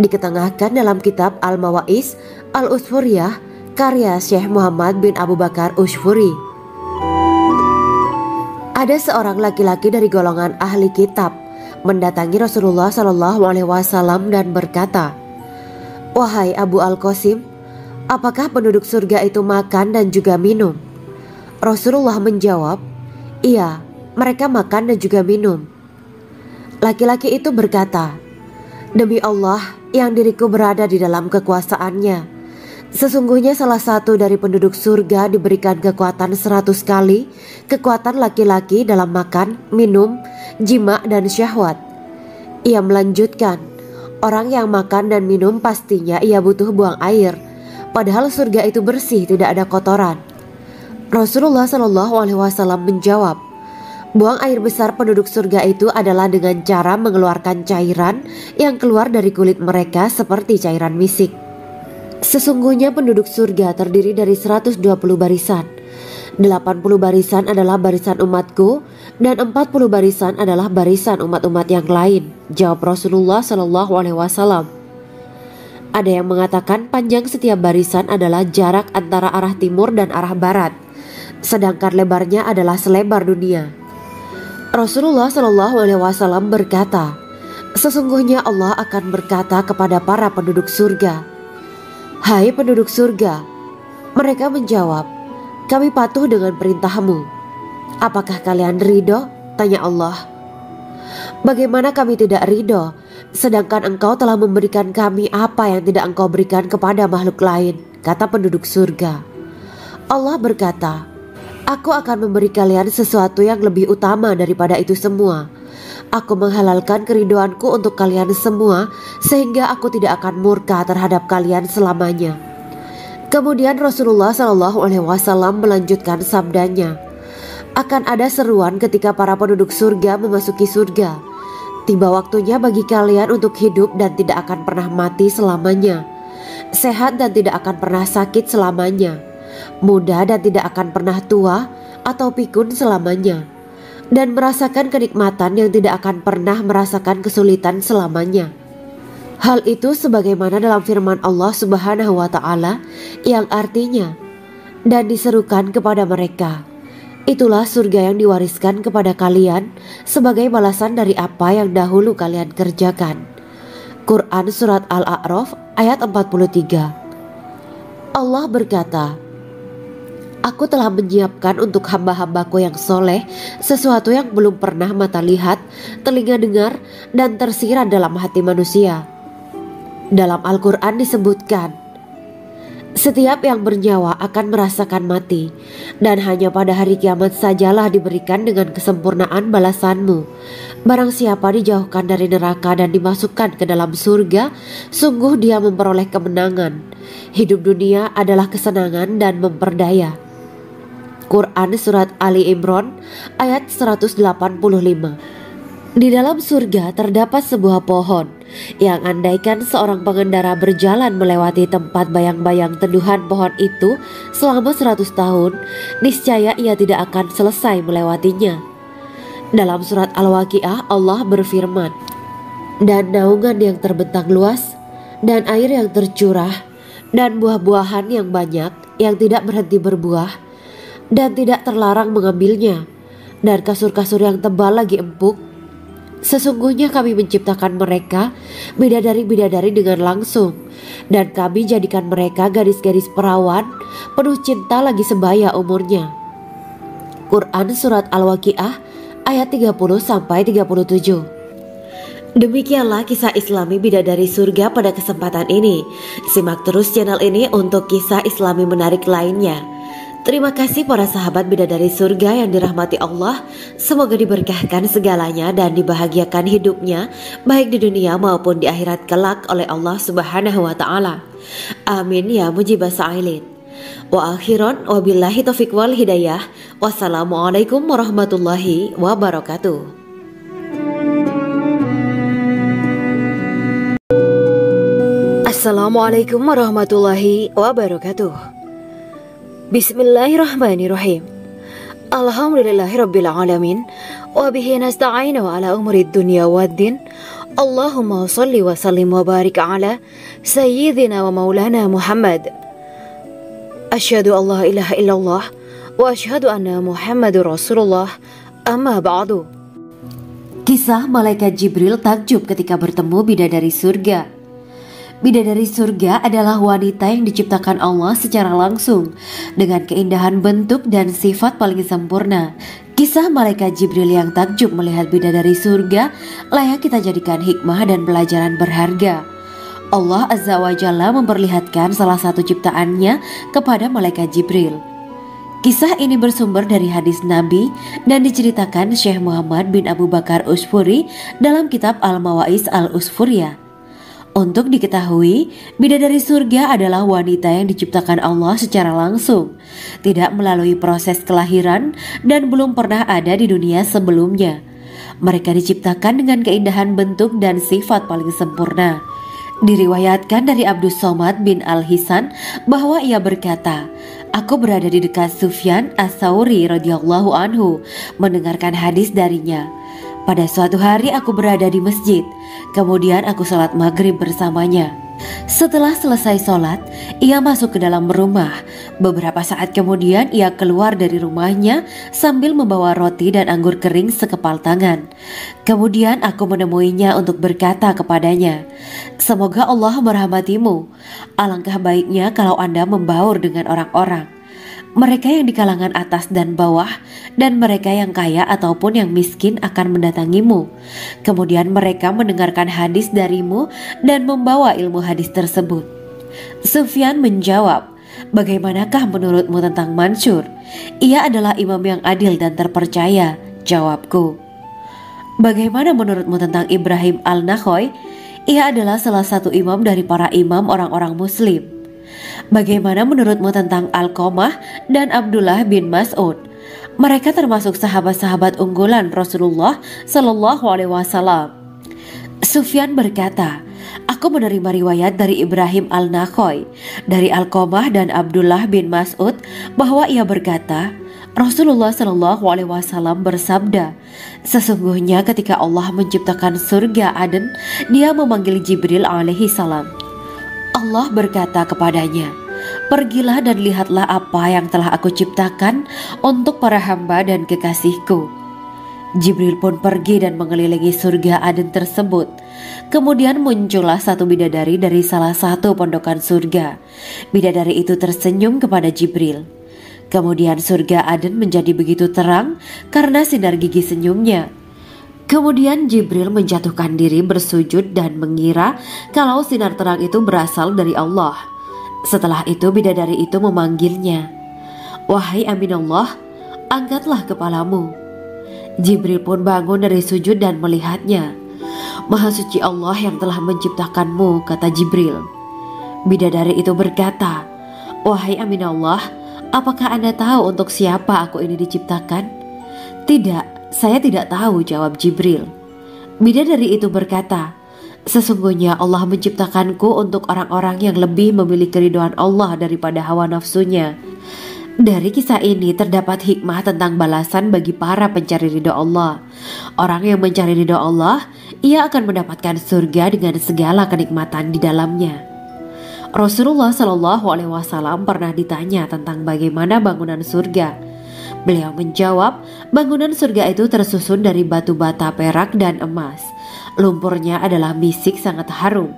diketengahkan dalam kitab Al-Mawaiz Al-Usfuriyah karya Syekh Muhammad bin Abu Bakar Ushfuri. Ada seorang laki-laki dari golongan ahli kitab mendatangi Rasulullah SAW dan berkata, "Wahai Abu Al-Qasim, apakah penduduk surga itu makan dan juga minum?" Rasulullah menjawab, "Iya, mereka makan dan juga minum." Laki-laki itu berkata, "Demi Allah yang diriku berada di dalam kekuasaannya, sesungguhnya salah satu dari penduduk surga diberikan kekuatan 100 kali kekuatan laki-laki dalam makan, minum, jima, dan syahwat." Ia melanjutkan, "Orang yang makan dan minum pastinya ia butuh buang air, padahal surga itu bersih, tidak ada kotoran." Rasulullah SAW menjawab, "Buang air besar penduduk surga itu adalah dengan cara mengeluarkan cairan yang keluar dari kulit mereka seperti cairan misik." Sesungguhnya penduduk surga terdiri dari 120 barisan. 80 barisan adalah barisan umatku dan 40 barisan adalah barisan umat-umat yang lain, jawab Rasulullah SAW. Ada yang mengatakan panjang setiap barisan adalah jarak antara arah timur dan arah barat, sedangkan lebarnya adalah selebar dunia. Rasulullah SAW berkata, "Sesungguhnya Allah akan berkata kepada para penduduk surga, 'Hai penduduk surga,' mereka menjawab, 'Kami patuh dengan perintahmu.' 'Apakah kalian ridho?' tanya Allah. 'Bagaimana kami tidak ridho, sedangkan engkau telah memberikan kami apa yang tidak engkau berikan kepada makhluk lain,' kata penduduk surga. Allah berkata, 'Aku akan memberi kalian sesuatu yang lebih utama daripada itu semua. Aku menghalalkan keridoanku untuk kalian semua sehingga aku tidak akan murka terhadap kalian selamanya.'" Kemudian Rasulullah SAW melanjutkan sabdanya, "Akan ada seruan ketika para penduduk surga memasuki surga. Tiba waktunya bagi kalian untuk hidup dan tidak akan pernah mati selamanya, sehat dan tidak akan pernah sakit selamanya, muda dan tidak akan pernah tua atau pikun selamanya, dan merasakan kenikmatan yang tidak akan pernah merasakan kesulitan selamanya." Hal itu sebagaimana dalam firman Allah Subhanahu wa Ta'ala yang artinya, "Dan diserukan kepada mereka, itulah surga yang diwariskan kepada kalian sebagai balasan dari apa yang dahulu kalian kerjakan." Quran Surat Al-A'raf ayat 43. Allah berkata, "Aku telah menyiapkan untuk hamba-hambaku yang soleh sesuatu yang belum pernah mata lihat, telinga dengar, dan tersirat dalam hati manusia." Dalam Al-Quran disebutkan, "Setiap yang bernyawa akan merasakan mati, dan hanya pada hari kiamat sajalah diberikan dengan kesempurnaan balasanmu. Barang siapa dijauhkan dari neraka dan dimasukkan ke dalam surga, sungguh dia memperoleh kemenangan. Hidup dunia adalah kesenangan dan memperdaya." Quran Surat Ali Imran ayat 185. Di dalam surga terdapat sebuah pohon yang andaikan seorang pengendara berjalan melewati tempat bayang-bayang teduhan pohon itu selama 100 tahun, niscaya ia tidak akan selesai melewatinya. Dalam surat Al-Waqiah Allah berfirman, dan naungan yang terbentang luas, dan air yang tercurah, dan buah-buahan yang banyak yang tidak berhenti berbuah, dan tidak terlarang mengambilnya, dan kasur-kasur yang tebal lagi empuk. Sesungguhnya kami menciptakan mereka bidadari-bidadari dengan langsung, dan kami jadikan mereka gadis-gadis perawan penuh cinta lagi sebaya umurnya. Quran Surat Al-Waqiah ayat 30-37. Demikianlah kisah Islami bidadari surga pada kesempatan ini. Simak terus channel ini untuk kisah Islami menarik lainnya. Terima kasih para sahabat bidadari surga yang dirahmati Allah. Semoga diberkahkan segalanya dan dibahagiakan hidupnya baik di dunia maupun di akhirat kelak oleh Allah Subhanahu wa taala. Amin ya mujibas sa'ilin. Wa akhiran wabillahi taufiq wal hidayah. Wassalamualaikum warahmatullahi wabarakatuh. Assalamualaikum warahmatullahi wabarakatuh. Bismillahirrahmanirrahim. Alhamdulillahirabbil alamin wa bihi nasta'inu ala umuri dunya waddin. Allahumma shalli wa sallim wa barik ala sayyidina wa maulana Muhammad. Asyhadu an la ilaha illallah wa asyhadu anna Muhammadur Rasulullah. Amma ba'du. Kisah malaikat Jibril takjub ketika bertemu bidadari surga. Bidadari surga adalah wanita yang diciptakan Allah secara langsung dengan keindahan bentuk dan sifat paling sempurna. Kisah malaikat Jibril yang takjub melihat bidadari surga layak kita jadikan hikmah dan pelajaran berharga. Allah Azza wa Jalla memperlihatkan salah satu ciptaannya kepada malaikat Jibril. Kisah ini bersumber dari hadis Nabi dan diceritakan Syekh Muhammad bin Abu Bakar Usfuri dalam kitab Al-Mawaiz Al-Usfuriyah. Untuk diketahui, bidadari surga adalah wanita yang diciptakan Allah secara langsung, tidak melalui proses kelahiran dan belum pernah ada di dunia sebelumnya. Mereka diciptakan dengan keindahan bentuk dan sifat paling sempurna. Diriwayatkan dari Abdus Somad bin Al-Hisan bahwa ia berkata, aku berada di dekat Sufyan As-Sauri radhiyallahu anhu mendengarkan hadis darinya. Pada suatu hari aku berada di masjid, kemudian aku sholat maghrib bersamanya. Setelah selesai sholat, ia masuk ke dalam rumah. Beberapa saat kemudian ia keluar dari rumahnya sambil membawa roti dan anggur kering sekepal tangan. Kemudian aku menemuinya untuk berkata kepadanya, semoga Allah merahmatimu. Alangkah baiknya kalau Anda membaur dengan orang-orang, mereka yang di kalangan atas dan bawah, dan mereka yang kaya ataupun yang miskin akan mendatangimu. Kemudian mereka mendengarkan hadis darimu dan membawa ilmu hadis tersebut. Sufyan menjawab, bagaimanakah menurutmu tentang Mansur? Ia adalah imam yang adil dan terpercaya. Jawabku. Bagaimana menurutmu tentang Ibrahim Al-Nakhoy? Ia adalah salah satu imam dari para imam orang-orang muslim. Bagaimana menurutmu tentang Alqamah dan Abdullah bin Mas'ud? Mereka termasuk sahabat-sahabat unggulan Rasulullah Sallallahu Alaihi Wasallam. Sufyan berkata, aku menerima riwayat dari Ibrahim Al-Nakhoy, dari Alqamah dan Abdullah bin Mas'ud bahwa ia berkata, Rasulullah Sallallahu Alaihi Wasallam bersabda, sesungguhnya ketika Allah menciptakan surga Aden, Dia memanggil Jibril alaihi salam. Allah berkata kepadanya, pergilah dan lihatlah apa yang telah aku ciptakan untuk para hamba dan kekasihku. Jibril pun pergi dan mengelilingi surga Aden tersebut. Kemudian muncullah satu bidadari dari salah satu pondokan surga. Bidadari itu tersenyum kepada Jibril. Kemudian surga Aden menjadi begitu terang karena sinar gigi senyumnya. Kemudian Jibril menjatuhkan diri bersujud dan mengira kalau sinar terang itu berasal dari Allah. Setelah itu bidadari itu memanggilnya, wahai Aminullah, angkatlah kepalamu. Jibril pun bangun dari sujud dan melihatnya. Maha suci Allah yang telah menciptakanmu, kata Jibril. Bidadari itu berkata, wahai Aminullah, apakah Anda tahu untuk siapa aku ini diciptakan? Tidak, saya tidak tahu, jawab Jibril. Bidadari itu berkata, sesungguhnya Allah menciptakanku untuk orang-orang yang lebih memilih keridhaan Allah daripada hawa nafsunya. Dari kisah ini terdapat hikmah tentang balasan bagi para pencari ridho Allah. Orang yang mencari ridho Allah, ia akan mendapatkan surga dengan segala kenikmatan di dalamnya. Rasulullah Shallallahu Alaihi Wasallam pernah ditanya tentang bagaimana bangunan surga. Beliau menjawab, bangunan surga itu tersusun dari batu bata, perak, dan emas. Lumpurnya adalah misik sangat harum,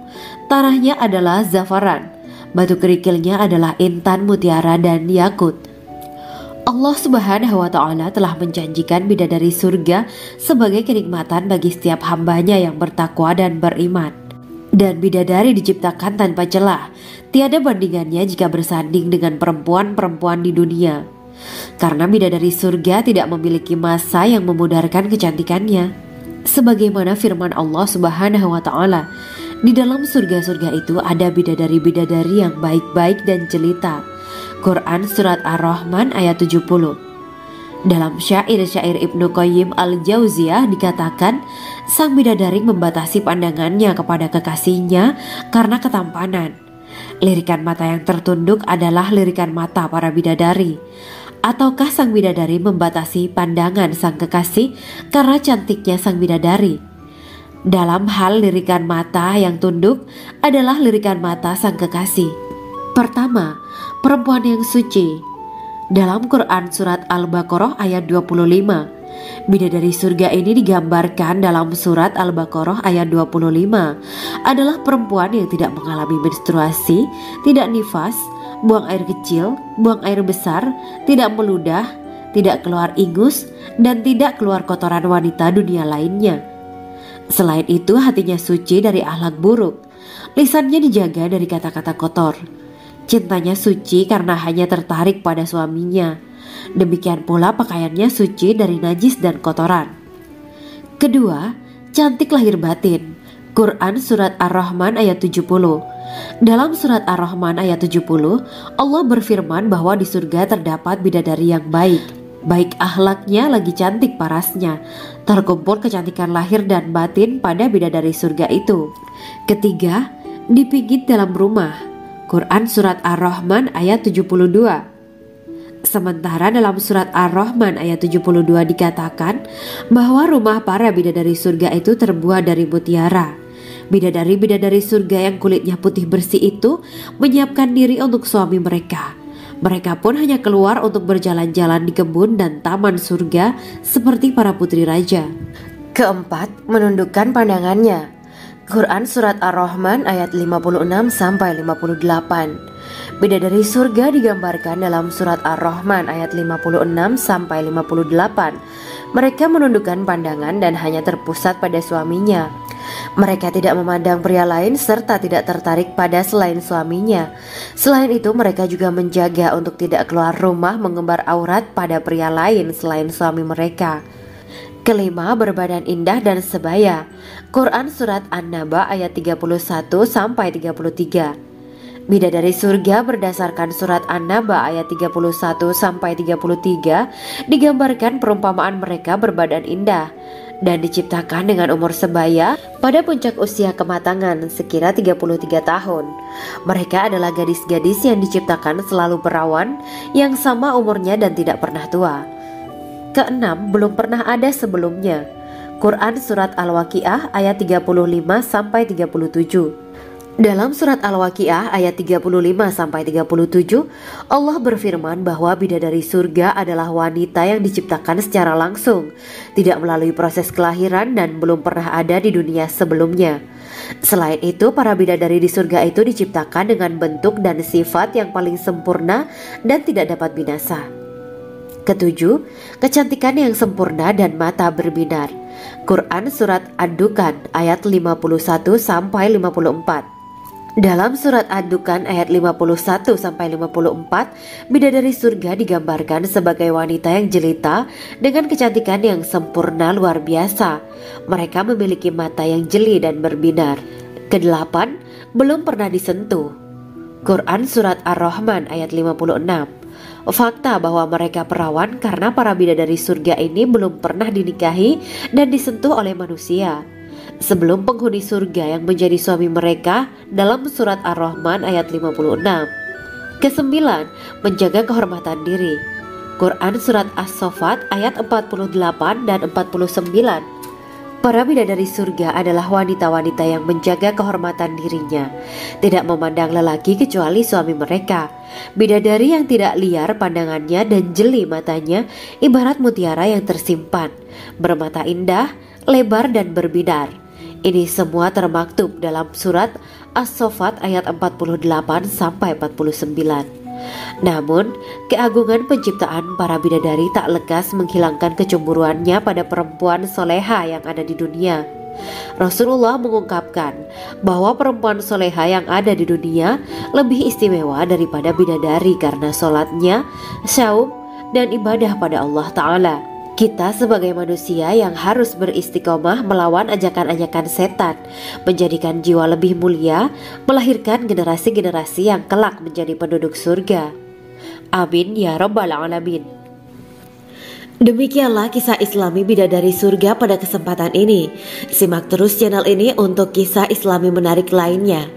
tanahnya adalah zafaran, batu kerikilnya adalah intan, mutiara, dan yakut. Allah Subhanahu wa Ta'ala telah menjanjikan bidadari surga sebagai kenikmatan bagi setiap hambanya yang bertakwa dan beriman. Dan bidadari diciptakan tanpa celah, tiada bandingannya jika bersanding dengan perempuan-perempuan di dunia. Karena bidadari surga tidak memiliki masa yang memudarkan kecantikannya. Sebagaimana firman Allah Subhanahu wa Ta'ala, di dalam surga-surga itu ada bidadari-bidadari yang baik-baik dan jelita. Quran Surat Ar-Rahman ayat 70. Dalam syair-syair Ibnu Qayyim Al-Jauziyah dikatakan, sang bidadari membatasi pandangannya kepada kekasihnya karena ketampanan. Lirikan mata yang tertunduk adalah lirikan mata para bidadari. Ataukah sang bidadari membatasi pandangan sang kekasih karena cantiknya sang bidadari? Dalam hal lirikan mata yang tunduk adalah lirikan mata sang kekasih. Pertama, perempuan yang suci. Dalam Quran Surat Al-Baqarah ayat 25, bidadari surga ini digambarkan dalam Surat Al-Baqarah ayat 25 adalah perempuan yang tidak mengalami menstruasi, tidak nifas, buang air kecil, buang air besar, tidak meludah, tidak keluar ingus, dan tidak keluar kotoran wanita dunia lainnya. Selain itu, hatinya suci dari akhlak buruk, lisannya dijaga dari kata-kata kotor. Cintanya suci karena hanya tertarik pada suaminya. Demikian pula pakaiannya suci dari najis dan kotoran. Kedua, cantik lahir batin. Quran Surat Ar-Rahman ayat 70. Dalam Surat Ar-Rahman ayat 70, Allah berfirman bahwa di surga terdapat bidadari yang baik. Baik akhlaknya lagi cantik parasnya. Terkumpul kecantikan lahir dan batin pada bidadari surga itu. Ketiga, dipijit dalam rumah. Quran Surat Ar-Rahman ayat 72. Sementara dalam Surat Ar-Rahman ayat 72 dikatakan bahwa rumah para bidadari surga itu terbuat dari mutiara. Bidadari-bidadari surga yang kulitnya putih bersih itu menyiapkan diri untuk suami mereka. Mereka pun hanya keluar untuk berjalan-jalan di kebun dan taman surga seperti para putri raja. Keempat, menundukkan pandangannya. Quran Surat Ar-Rahman ayat 56-58. Bidadari surga digambarkan dalam Surat Ar-Rahman ayat 56-58. Mereka menundukkan pandangan dan hanya terpusat pada suaminya. Mereka tidak memandang pria lain serta tidak tertarik pada selain suaminya. Selain itu, mereka juga menjaga untuk tidak keluar rumah mengembar aurat pada pria lain selain suami mereka. Kelima, berbadan indah dan sebaya. Quran Surat An-Naba ayat 31-33. Bidadari surga berdasarkan Surat An-Naba ayat 31-33 digambarkan perumpamaan mereka berbadan indah dan diciptakan dengan umur sebaya pada puncak usia kematangan sekira 33 tahun. Mereka adalah gadis-gadis yang diciptakan selalu perawan, yang sama umurnya dan tidak pernah tua. Keenam, belum pernah ada sebelumnya. Quran Surat Al-Waqiah ayat 35-37. Dalam Surat Al-Waqiah ayat 35-37, Allah berfirman bahwa bidadari surga adalah wanita yang diciptakan secara langsung, tidak melalui proses kelahiran dan belum pernah ada di dunia sebelumnya. Selain itu, para bidadari di surga itu diciptakan dengan bentuk dan sifat yang paling sempurna dan tidak dapat binasa. Ketujuh, kecantikan yang sempurna dan mata berbinar. Quran Surat Ad-Dukan ayat 51-54. Dalam Surat Ad-Dukan ayat 51-54, bidadari surga digambarkan sebagai wanita yang jelita dengan kecantikan yang sempurna luar biasa. Mereka memiliki mata yang jeli dan berbinar. Kedelapan, belum pernah disentuh. Quran Surat Ar-Rahman ayat 56. Fakta bahwa mereka perawan karena para bidadari surga ini belum pernah dinikahi dan disentuh oleh manusia sebelum penghuni surga yang menjadi suami mereka dalam Surat Ar-Rahman ayat 56. Kesembilan, menjaga kehormatan diri. Quran Surat As-Saffat ayat 48 dan 49. Para bidadari surga adalah wanita-wanita yang menjaga kehormatan dirinya, tidak memandang lelaki kecuali suami mereka. Bidadari yang tidak liar pandangannya dan jeli matanya ibarat mutiara yang tersimpan, bermata indah, lebar dan berbinar. Ini semua termaktub dalam surat As-Saffat ayat 48 sampai 49. Namun, keagungan penciptaan para bidadari tak lekas menghilangkan kecemburuannya pada perempuan soleha yang ada di dunia. Rasulullah mengungkapkan bahwa perempuan soleha yang ada di dunia lebih istimewa daripada bidadari karena sholatnya, syaum, dan ibadah pada Allah Ta'ala. Kita sebagai manusia yang harus beristiqomah melawan ajakan-ajakan setan, menjadikan jiwa lebih mulia, melahirkan generasi-generasi yang kelak menjadi penduduk surga. Amin ya rabbal alamin. Demikianlah kisah Islami bidadari surga pada kesempatan ini. Simak terus channel ini untuk kisah Islami menarik lainnya.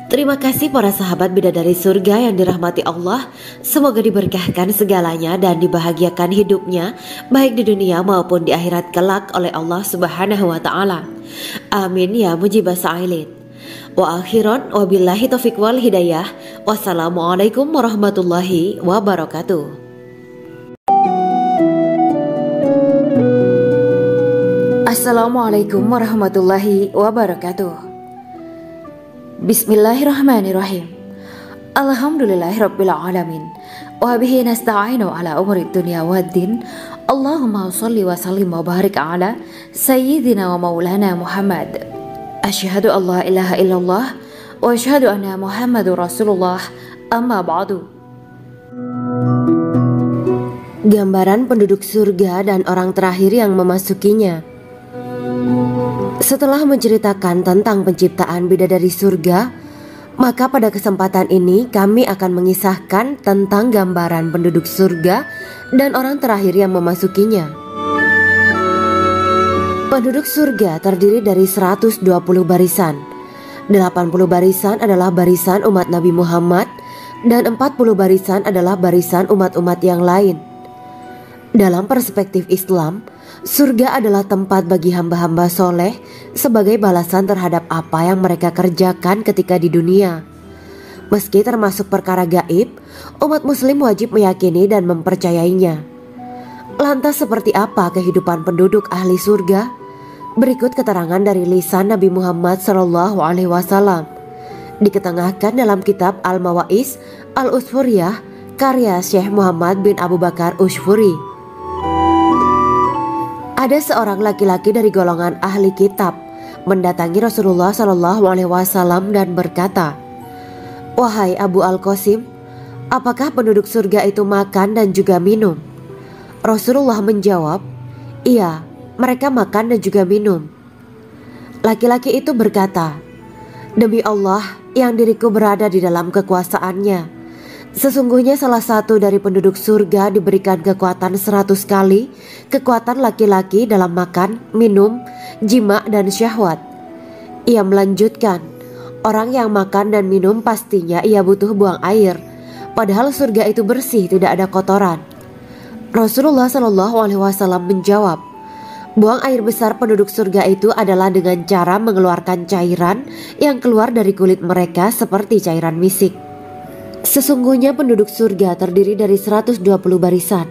Terima kasih para sahabat bidadari surga yang dirahmati Allah. Semoga diberkahkan segalanya dan dibahagiakan hidupnya baik di dunia maupun di akhirat kelak oleh Allah Subhanahu wa taala. Amin ya mujibah sa'ilin. Wa akhiran wabillahi taufiq wal hidayah. Wassalamualaikum warahmatullahi wabarakatuh. Assalamualaikum warahmatullahi wabarakatuh. Bismillahirrahmanirrahim. Alhamdulillahirabbil alamin. Wa bihi nasta'inu ala umuri dunya waddin. Allahumma shalli wa sallim wa barik ala sayyidina wa maulana Muhammad. Asyhadu an la ilaha illallah wa asyhadu anna Muhammadur Rasulullah. Amma ba'du. Gambaran penduduk surga dan orang terakhir yang memasukinya. Setelah menceritakan tentang penciptaan bidadari surga, maka pada kesempatan ini kami akan mengisahkan tentang gambaran penduduk surga dan orang terakhir yang memasukinya. Penduduk surga terdiri dari 120 barisan. 80 barisan adalah barisan umat Nabi Muhammad dan 40 barisan adalah barisan umat-umat yang lain. Dalam perspektif Islam, surga adalah tempat bagi hamba-hamba soleh sebagai balasan terhadap apa yang mereka kerjakan ketika di dunia. Meski termasuk perkara gaib, umat muslim wajib meyakini dan mempercayainya. Lantas seperti apa kehidupan penduduk ahli surga? Berikut keterangan dari lisan Nabi Muhammad SAW, diketengahkan dalam kitab Al-Mawaiz Al-Usfuriyah karya Syekh Muhammad bin Abu Bakar Ushfuri. Ada seorang laki-laki dari golongan ahli kitab mendatangi Rasulullah SAW dan berkata, "Wahai Abu Al-Qasim, apakah penduduk surga itu makan dan juga minum?" Rasulullah menjawab, "Iya, mereka makan dan juga minum." Laki-laki itu berkata, "Demi Allah yang diriku berada di dalam kekuasaannya, sesungguhnya salah satu dari penduduk surga diberikan kekuatan 100 kali kekuatan laki-laki dalam makan, minum, jima, dan syahwat." Ia melanjutkan, "Orang yang makan dan minum pastinya ia butuh buang air, padahal surga itu bersih, tidak ada kotoran." Rasulullah SAW menjawab, "Buang air besar penduduk surga itu adalah dengan cara mengeluarkan cairan yang keluar dari kulit mereka seperti cairan misik." Sesungguhnya penduduk surga terdiri dari 120 barisan.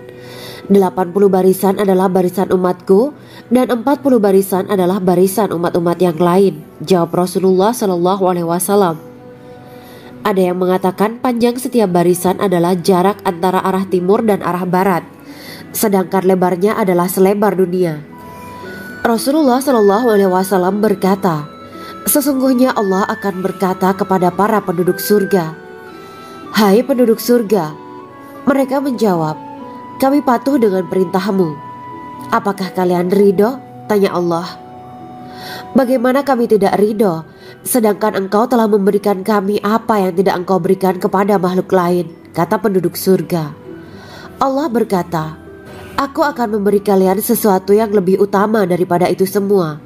80 barisan adalah barisan umatku dan 40 barisan adalah barisan umat-umat yang lain, jawab Rasulullah SAW. Ada yang mengatakan panjang setiap barisan adalah jarak antara arah timur dan arah barat, sedangkan lebarnya adalah selebar dunia. Rasulullah SAW berkata, "Sesungguhnya Allah akan berkata kepada para penduduk surga, 'Hai penduduk surga,' mereka menjawab, 'Kami patuh dengan perintahmu.' 'Apakah kalian ridho?' tanya Allah. 'Bagaimana kami tidak ridho, sedangkan engkau telah memberikan kami apa yang tidak engkau berikan kepada makhluk lain,' kata penduduk surga. Allah berkata, 'Aku akan memberi kalian sesuatu yang lebih utama daripada itu semua.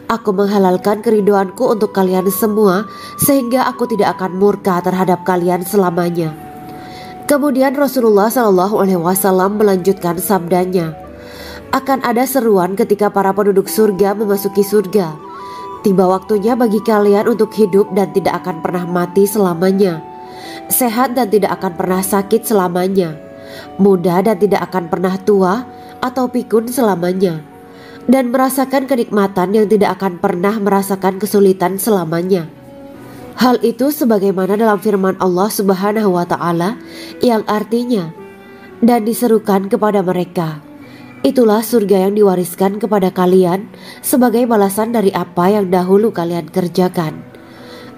Aku menghalalkan keridoanku untuk kalian semua, sehingga aku tidak akan murka terhadap kalian selamanya. Kemudian Rasulullah Shallallahu Alaihi Wasallam melanjutkan sabdanya, akan ada seruan ketika para penduduk surga memasuki surga. Tiba waktunya bagi kalian untuk hidup dan tidak akan pernah mati selamanya, sehat dan tidak akan pernah sakit selamanya, muda dan tidak akan pernah tua atau pikun selamanya, dan merasakan kenikmatan yang tidak akan pernah merasakan kesulitan selamanya. Hal itu sebagaimana dalam firman Allah Subhanahu wa Ta'ala yang artinya, dan diserukan kepada mereka, itulah surga yang diwariskan kepada kalian sebagai balasan dari apa yang dahulu kalian kerjakan.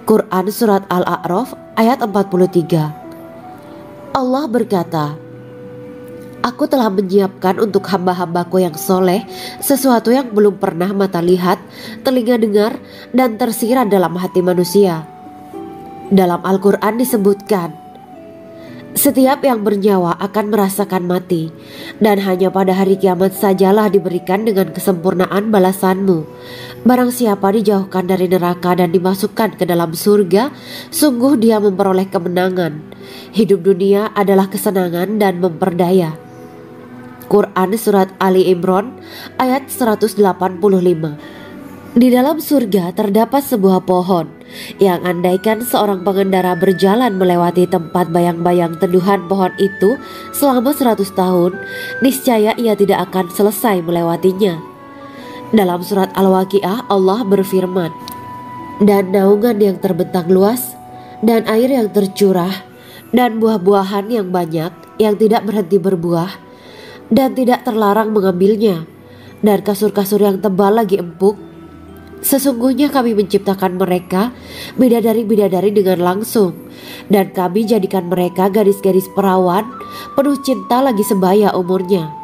Quran Surat Al-A'raf ayat 43. Allah berkata, aku telah menyiapkan untuk hamba-hambaku yang soleh sesuatu yang belum pernah mata lihat, telinga dengar, dan tersirat dalam hati manusia. Dalam Al-Quran disebutkan, setiap yang bernyawa akan merasakan mati, dan hanya pada hari kiamat sajalah diberikan dengan kesempurnaan balasanmu. Barang siapa dijauhkan dari neraka dan dimasukkan ke dalam surga, sungguh dia memperoleh kemenangan. Hidup dunia adalah kesenangan dan memperdaya. Quran Surat Ali Imran ayat 185. Di dalam surga terdapat sebuah pohon yang andaikan seorang pengendara berjalan melewati tempat bayang-bayang teduhan pohon itu selama 100 tahun, niscaya ia tidak akan selesai melewatinya. Dalam surat Al-Waqiah Allah berfirman, dan naungan yang terbentang luas, dan air yang tercurah, dan buah-buahan yang banyak yang tidak berhenti berbuah, dan tidak terlarang mengambilnya, dan kasur-kasur yang tebal lagi empuk. Sesungguhnya kami menciptakan mereka bidadari-bidadari dengan langsung, dan kami jadikan mereka gadis-gadis perawan penuh cinta lagi sebaya umurnya.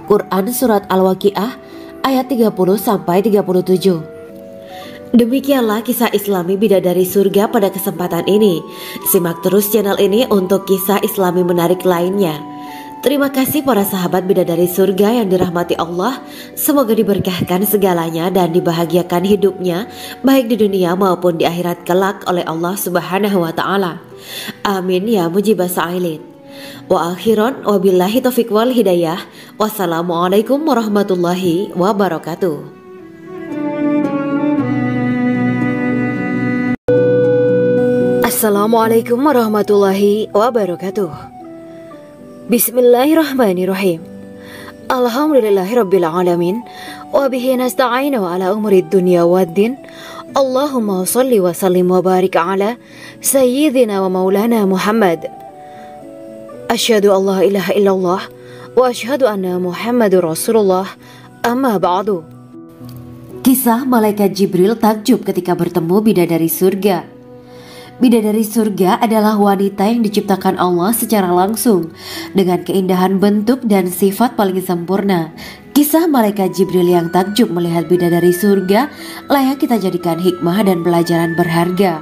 Quran Surat Al-Waqiah ayat 30-37. Demikianlah kisah Islami bidadari surga pada kesempatan ini. Simak terus channel ini untuk kisah Islami menarik lainnya. Terima kasih para sahabat bidadari surga yang dirahmati Allah. Semoga diberkahkan segalanya dan dibahagiakan hidupnya baik di dunia maupun di akhirat kelak oleh Allah Subhanahu wa Ta'ala. Amin ya mujibah sa'ilin. Wa akhiran wabillahi taufiq wal hidayah. Wassalamualaikum warahmatullahi wabarakatuh. Assalamualaikum warahmatullahi wabarakatuh. Bismillahirrahmanirrahim. Alhamdulillahirabbil alamin wa bihi nasta'inu ala umuri dunya waddin. Allahumma shalli wa sallim wa barik ala sayyidina wa maulana Muhammad. Asyhadu an la ilaha illallah wa asyhadu anna Muhammadur Rasulullah. Amma ba'du. Kisah malaikat Jibril takjub ketika bertemu bidadari surga. Bidadari surga adalah wanita yang diciptakan Allah secara langsung dengan keindahan bentuk dan sifat paling sempurna. Kisah malaikat Jibril yang takjub melihat bidadari surga layak kita jadikan hikmah dan pelajaran berharga.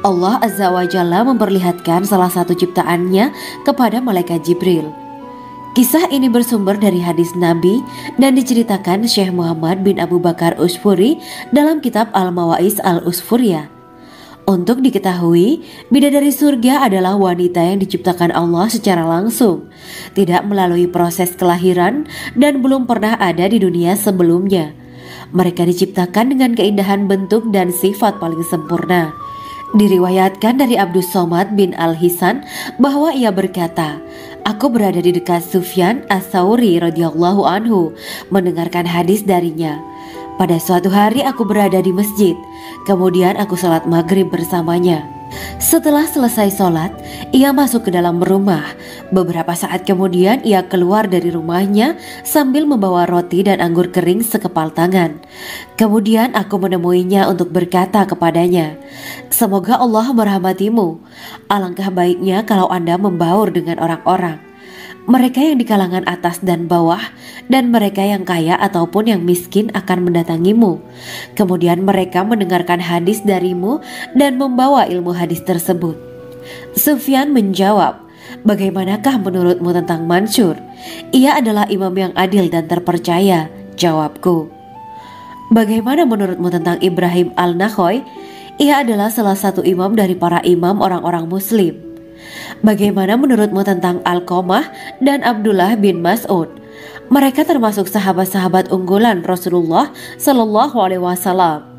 Allah Azza wa Jalla memperlihatkan salah satu ciptaannya kepada malaikat Jibril. Kisah ini bersumber dari hadis Nabi dan diceritakan Syekh Muhammad bin Abu Bakar Usfuri dalam kitab Al-Mawaiz Al-Usfuriyah. Untuk diketahui, bidadari surga adalah wanita yang diciptakan Allah secara langsung, tidak melalui proses kelahiran dan belum pernah ada di dunia sebelumnya. Mereka diciptakan dengan keindahan bentuk dan sifat paling sempurna. Diriwayatkan dari Abdus Somad bin Al-Hisan bahwa ia berkata, aku berada di dekat Sufyan As-Sauri radhiyallahu anhu mendengarkan hadis darinya. Pada suatu hari aku berada di masjid, kemudian aku sholat maghrib bersamanya. Setelah selesai sholat, ia masuk ke dalam rumah. Beberapa saat kemudian ia keluar dari rumahnya sambil membawa roti dan anggur kering sekepal tangan. Kemudian aku menemuinya untuk berkata kepadanya, semoga Allah merahmatimu. Alangkah baiknya kalau Anda membaur dengan orang-orang, mereka yang di kalangan atas dan bawah, dan mereka yang kaya ataupun yang miskin akan mendatangimu. Kemudian mereka mendengarkan hadis darimu dan membawa ilmu hadis tersebut. Sufyan menjawab, bagaimanakah menurutmu tentang Mansur? Ia adalah imam yang adil dan terpercaya. Jawabku. Bagaimana menurutmu tentang Ibrahim Al-Nakhoy? Ia adalah salah satu imam dari para imam orang-orang muslim. Bagaimana menurutmu tentang Alqamah dan Abdullah bin Mas'ud? Mereka termasuk sahabat-sahabat unggulan Rasulullah Shallallahu Alaihi Wasallam.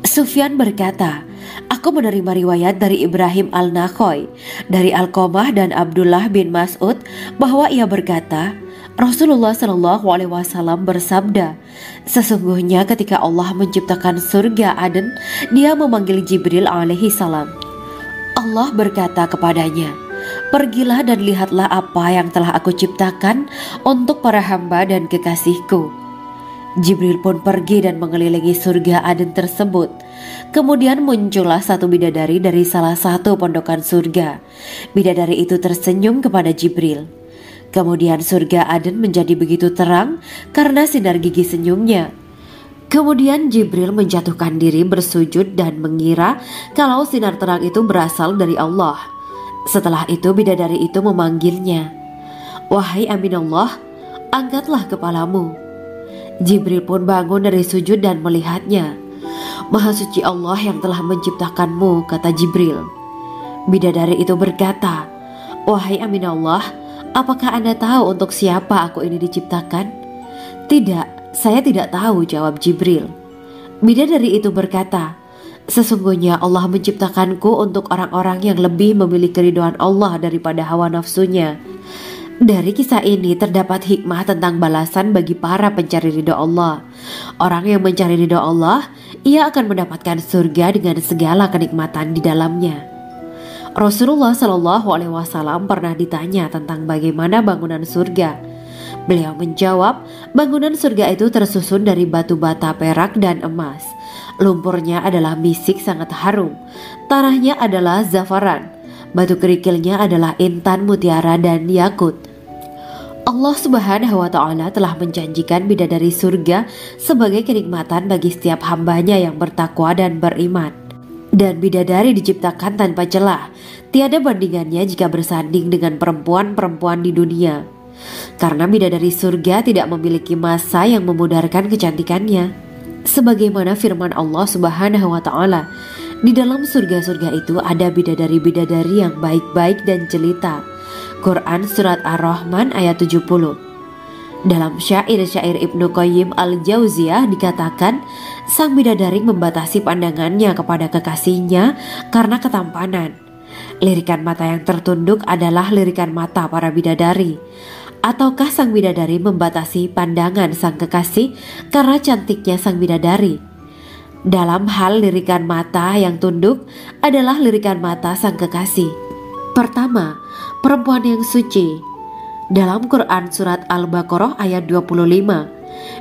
Sufyan berkata, aku menerima riwayat dari Ibrahim al-Nakhoy, dari Alqamah dan Abdullah bin Mas'ud bahwa ia berkata, Rasulullah Shallallahu Alaihi Wasallam bersabda, sesungguhnya ketika Allah menciptakan surga Aden, Dia memanggil Jibril alaihi salam. Allah berkata kepadanya, pergilah dan lihatlah apa yang telah aku ciptakan untuk para hamba dan kekasihku. Jibril pun pergi dan mengelilingi surga Aden tersebut. Kemudian muncullah satu bidadari dari salah satu pondokan surga. Bidadari itu tersenyum kepada Jibril. Kemudian surga Aden menjadi begitu terang karena sinar gigi senyumnya. Kemudian Jibril menjatuhkan diri bersujud dan mengira kalau sinar terang itu berasal dari Allah. Setelah itu bidadari itu memanggilnya, wahai Aminullah, angkatlah kepalamu. Jibril pun bangun dari sujud dan melihatnya. Maha suci Allah yang telah menciptakanmu, kata Jibril. Bidadari itu berkata, wahai Aminullah, apakah Anda tahu untuk siapa aku ini diciptakan? Tidak, saya tidak tahu, jawab Jibril. Bidadari itu berkata, sesungguhnya Allah menciptakanku untuk orang-orang yang lebih memilih keridhaan Allah daripada hawa nafsunya. Dari kisah ini terdapat hikmah tentang balasan bagi para pencari ridho Allah. Orang yang mencari ridho Allah, ia akan mendapatkan surga dengan segala kenikmatan di dalamnya. Rasulullah Shallallahu Alaihi Wasallam pernah ditanya tentang bagaimana bangunan surga. Beliau menjawab, bangunan surga itu tersusun dari batu bata, perak, dan emas. Lumpurnya adalah misik sangat harum, tanahnya adalah zafaran, batu kerikilnya adalah intan, mutiara, dan yakut. Allah Subhanahu wa Ta'ala telah menjanjikan bidadari surga sebagai kenikmatan bagi setiap hambanya yang bertakwa dan beriman. Dan bidadari diciptakan tanpa celah, tiada bandingannya jika bersanding dengan perempuan-perempuan di dunia. Karena bidadari surga tidak memiliki masa yang memudarkan kecantikannya. Sebagaimana firman Allah Subhanahu wa Ta'ala, di dalam surga-surga itu ada bidadari-bidadari yang baik-baik dan jelita. Quran Surat Ar-Rahman ayat 70. Dalam syair-syair Ibnu Qayyim al-Jauziyah dikatakan, sang bidadari membatasi pandangannya kepada kekasihnya karena ketampanan. Lirikan mata yang tertunduk adalah lirikan mata para bidadari. Ataukah sang bidadari membatasi pandangan sang kekasih karena cantiknya sang bidadari? Dalam hal lirikan mata yang tunduk adalah lirikan mata sang kekasih. Pertama, perempuan yang suci. Dalam Quran Surat Al-Baqarah ayat 25,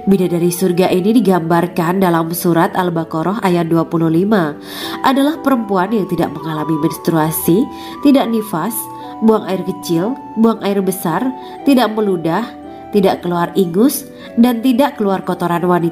bidadari surga ini digambarkan dalam Surat Al-Baqarah ayat 25 adalah perempuan yang tidak mengalami menstruasi, tidak nifas, buang air kecil, buang air besar, tidak meludah, tidak keluar ingus, dan tidak keluar kotoran wanita